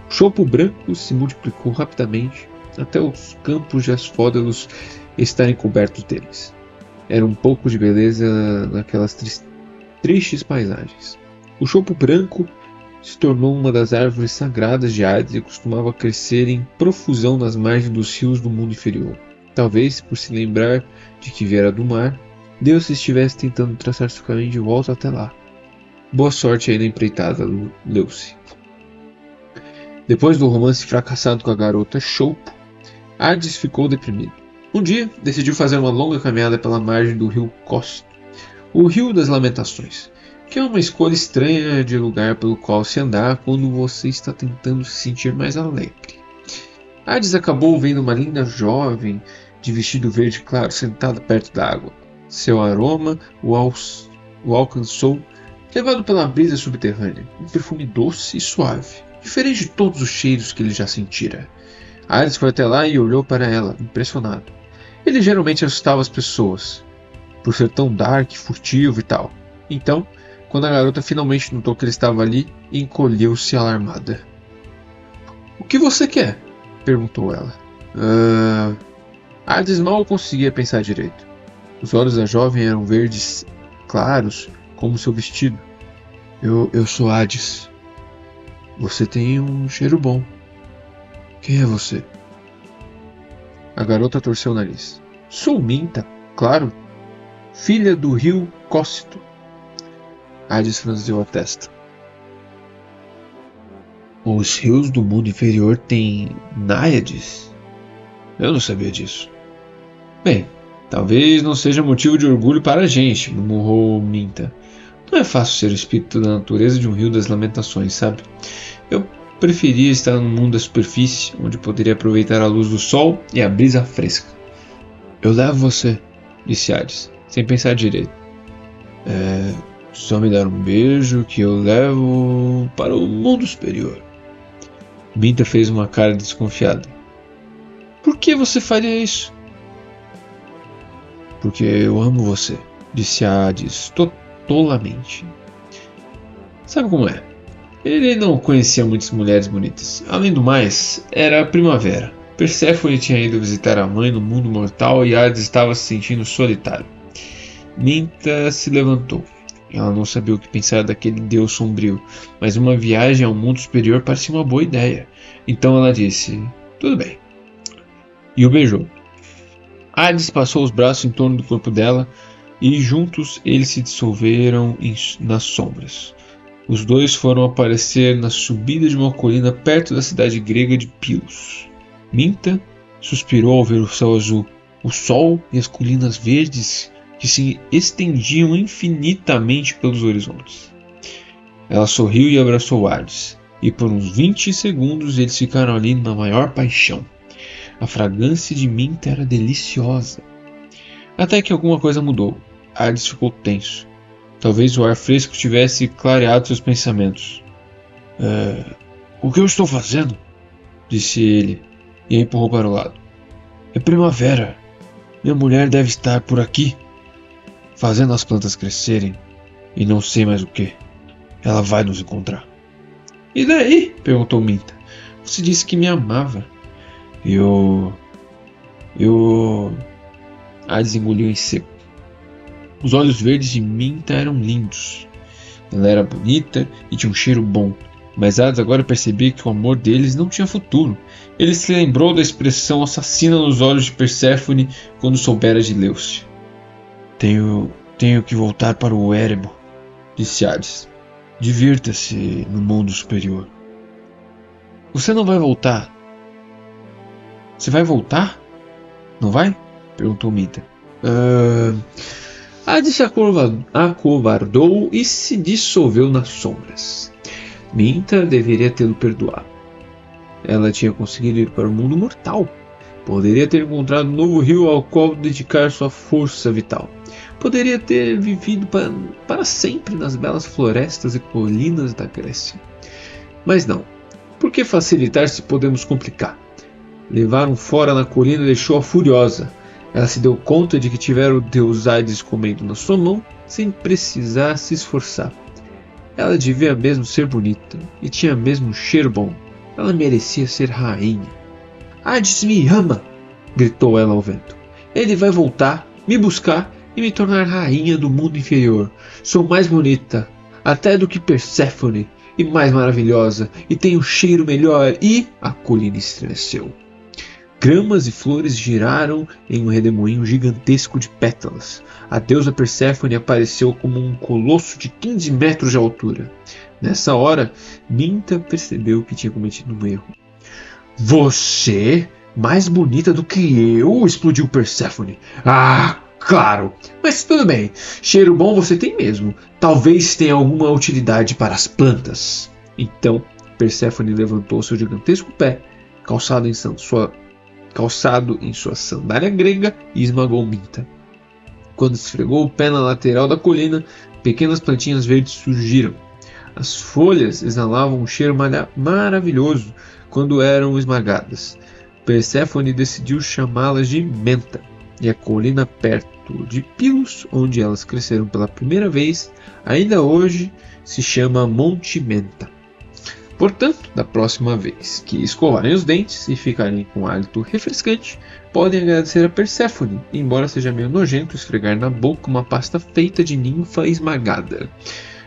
O chopo branco se multiplicou rapidamente até os campos de Asfódelos estarem cobertos deles. Era um pouco de beleza naquelas tristes paisagens. O chopo branco se tornou uma das árvores sagradas de Hades e costumava crescer em profusão nas margens dos rios do mundo inferior. Talvez, por se lembrar de que viera do mar, Deus estivesse tentando traçar seu caminho de volta até lá. Boa sorte aí na empreitada, Leuce. Depois do romance fracassado com a garota Chopo, Hades ficou deprimido. Um dia, decidiu fazer uma longa caminhada pela margem do rio Cócito, o Rio das Lamentações, que é uma escolha estranha de lugar pelo qual se andar quando você está tentando se sentir mais alegre. Hades acabou vendo uma linda jovem de vestido verde claro sentada perto da água. Seu aroma o alcançou, levado pela brisa subterrânea, um perfume doce e suave, diferente de todos os cheiros que ele já sentira. Hades foi até lá e olhou para ela, impressionado. Ele geralmente assustava as pessoas, por ser tão dark, furtivo e tal. Então, quando a garota finalmente notou que ele estava ali, encolheu-se alarmada. O que você quer? Perguntou ela. Hades mal conseguia pensar direito. Os olhos da jovem eram verdes claros, como seu vestido. Eu sou Hades. Você tem um cheiro bom. Quem é você? A garota torceu o nariz. Sou Minta, claro. Filha do rio Cócito. Hades franziu a testa. Os rios do mundo inferior têm náiades? Eu não sabia disso. Bem, talvez não seja motivo de orgulho para a gente, murmurou Minta. Não é fácil ser o espírito da natureza de um rio das lamentações, sabe? Eu preferia estar no mundo da superfície, onde poderia aproveitar a luz do sol e a brisa fresca. Eu levo você, disse Hades, sem pensar direito. Só me dar um beijo que eu levo para o mundo superior. Minta fez uma cara desconfiada. Por que você faria isso? Porque eu amo você, disse Hades tolamente. Sabe como é? Ele não conhecia muitas mulheres bonitas. Além do mais, era a primavera. Perséfone tinha ido visitar a mãe no mundo mortal e Hades estava se sentindo solitário. Minta se levantou. Ela não sabia o que pensar daquele deus sombrio, mas uma viagem ao mundo superior parecia uma boa ideia. Então ela disse, tudo bem. E o beijou. Hades passou os braços em torno do corpo dela e juntos eles se dissolveram nas sombras. Os dois foram aparecer na subida de uma colina perto da cidade grega de Pylos. Minta suspirou ao ver o céu azul, o sol e as colinas verdes que se estendiam infinitamente pelos horizontes. Ela sorriu e abraçou Hades, e por uns 20 segundos eles ficaram ali na maior paixão. A fragrância de Minta era deliciosa. Até que alguma coisa mudou. Hades ficou tenso. Talvez o ar fresco tivesse clareado seus pensamentos. O que eu estou fazendo? Disse ele, e a empurrou para o lado. É primavera. Minha mulher deve estar por aqui, fazendo as plantas crescerem, e não sei mais o que. Ela vai nos encontrar. E daí? Perguntou Minta. Você disse que me amava. Hades engoliu em seco. Os olhos verdes de Minta eram lindos. Ela era bonita e tinha um cheiro bom, mas Hades agora percebia que o amor deles não tinha futuro. Ele se lembrou da expressão assassina nos olhos de Perséfone quando soubera de Leuce. Tenho que voltar para o Érebo, disse Hades. Divirta-se no mundo superior. Você não vai voltar. Você vai voltar? Não vai? Perguntou Minta. Hades se acovardou e se dissolveu nas sombras. Minta deveria tê-lo perdoado. Ela tinha conseguido ir para o mundo mortal. Poderia ter encontrado um novo rio ao qual dedicar sua força vital. Poderia ter vivido para sempre nas belas florestas e colinas da Grécia. Mas não. Por que facilitar se podemos complicar? Levaram fora na colina e deixou-a furiosa. Ela se deu conta de que tivera o deus Hades comendo na sua mão, sem precisar se esforçar. Ela devia mesmo ser bonita, e tinha mesmo um cheiro bom. Ela merecia ser rainha. Hades me ama! Gritou ela ao vento. Ele vai voltar, me buscar e me tornar rainha do mundo inferior. Sou mais bonita, até do que Perséfone, e mais maravilhosa, e tenho um cheiro melhor, e a colina estremeceu. Gramas e flores giraram em um redemoinho gigantesco de pétalas. A deusa Perséfone apareceu como um colosso de 15 metros de altura. Nessa hora, Minta percebeu que tinha cometido um erro. Você? Mais bonita do que eu? Explodiu Perséfone. Ah, claro! Mas tudo bem, cheiro bom você tem mesmo. Talvez tenha alguma utilidade para as plantas. Então, Perséfone levantou seu gigantesco pé, calçado em sua sandália grega, e esmagou Minta. Quando esfregou o pé na lateral da colina, pequenas plantinhas verdes surgiram. As folhas exalavam um cheiro maravilhoso quando eram esmagadas. Perséfone decidiu chamá-las de Menta, e a colina perto de Pylos, onde elas cresceram pela primeira vez, ainda hoje se chama Monte Menta. Portanto, da próxima vez que escovarem os dentes e ficarem com hálito refrescante, podem agradecer a Perséfone, embora seja meio nojento esfregar na boca uma pasta feita de ninfa esmagada.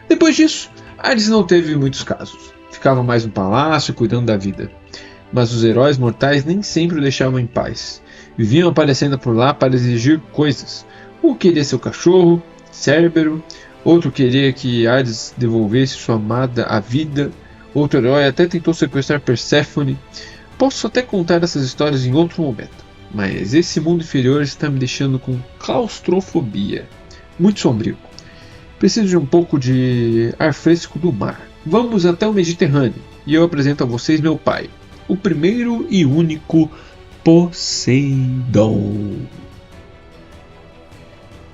Depois disso, Hades não teve muitos casos. Ficava mais no palácio cuidando da vida. Mas os heróis mortais nem sempre o deixavam em paz. Viviam aparecendo por lá para exigir coisas. Um queria seu cachorro, Cérbero, outro queria que Hades devolvesse sua amada à vida. Outro herói até tentou sequestrar Perséfone. Posso até contar essas histórias em outro momento, mas esse mundo inferior está me deixando com claustrofobia. Muito sombrio. Preciso de um pouco de ar fresco do mar. Vamos até o Mediterrâneo. E eu apresento a vocês meu pai, o primeiro e único Poseidon.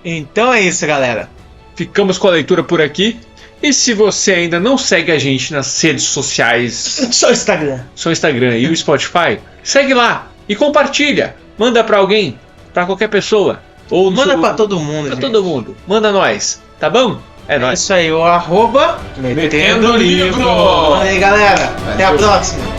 Então é isso, galera. Ficamos com a leitura por aqui. E se você ainda não segue a gente nas redes sociais, Só Instagram. seu Instagram e o Spotify, segue lá e compartilha. Manda pra alguém, pra qualquer pessoa. Ou no Manda seu- pra todo mundo, pra gente. todo mundo. Manda nós, tá bom? É É nóis. isso aí, o arroba Metendo Livro. Manda aí, galera. Até a Valeu. próxima.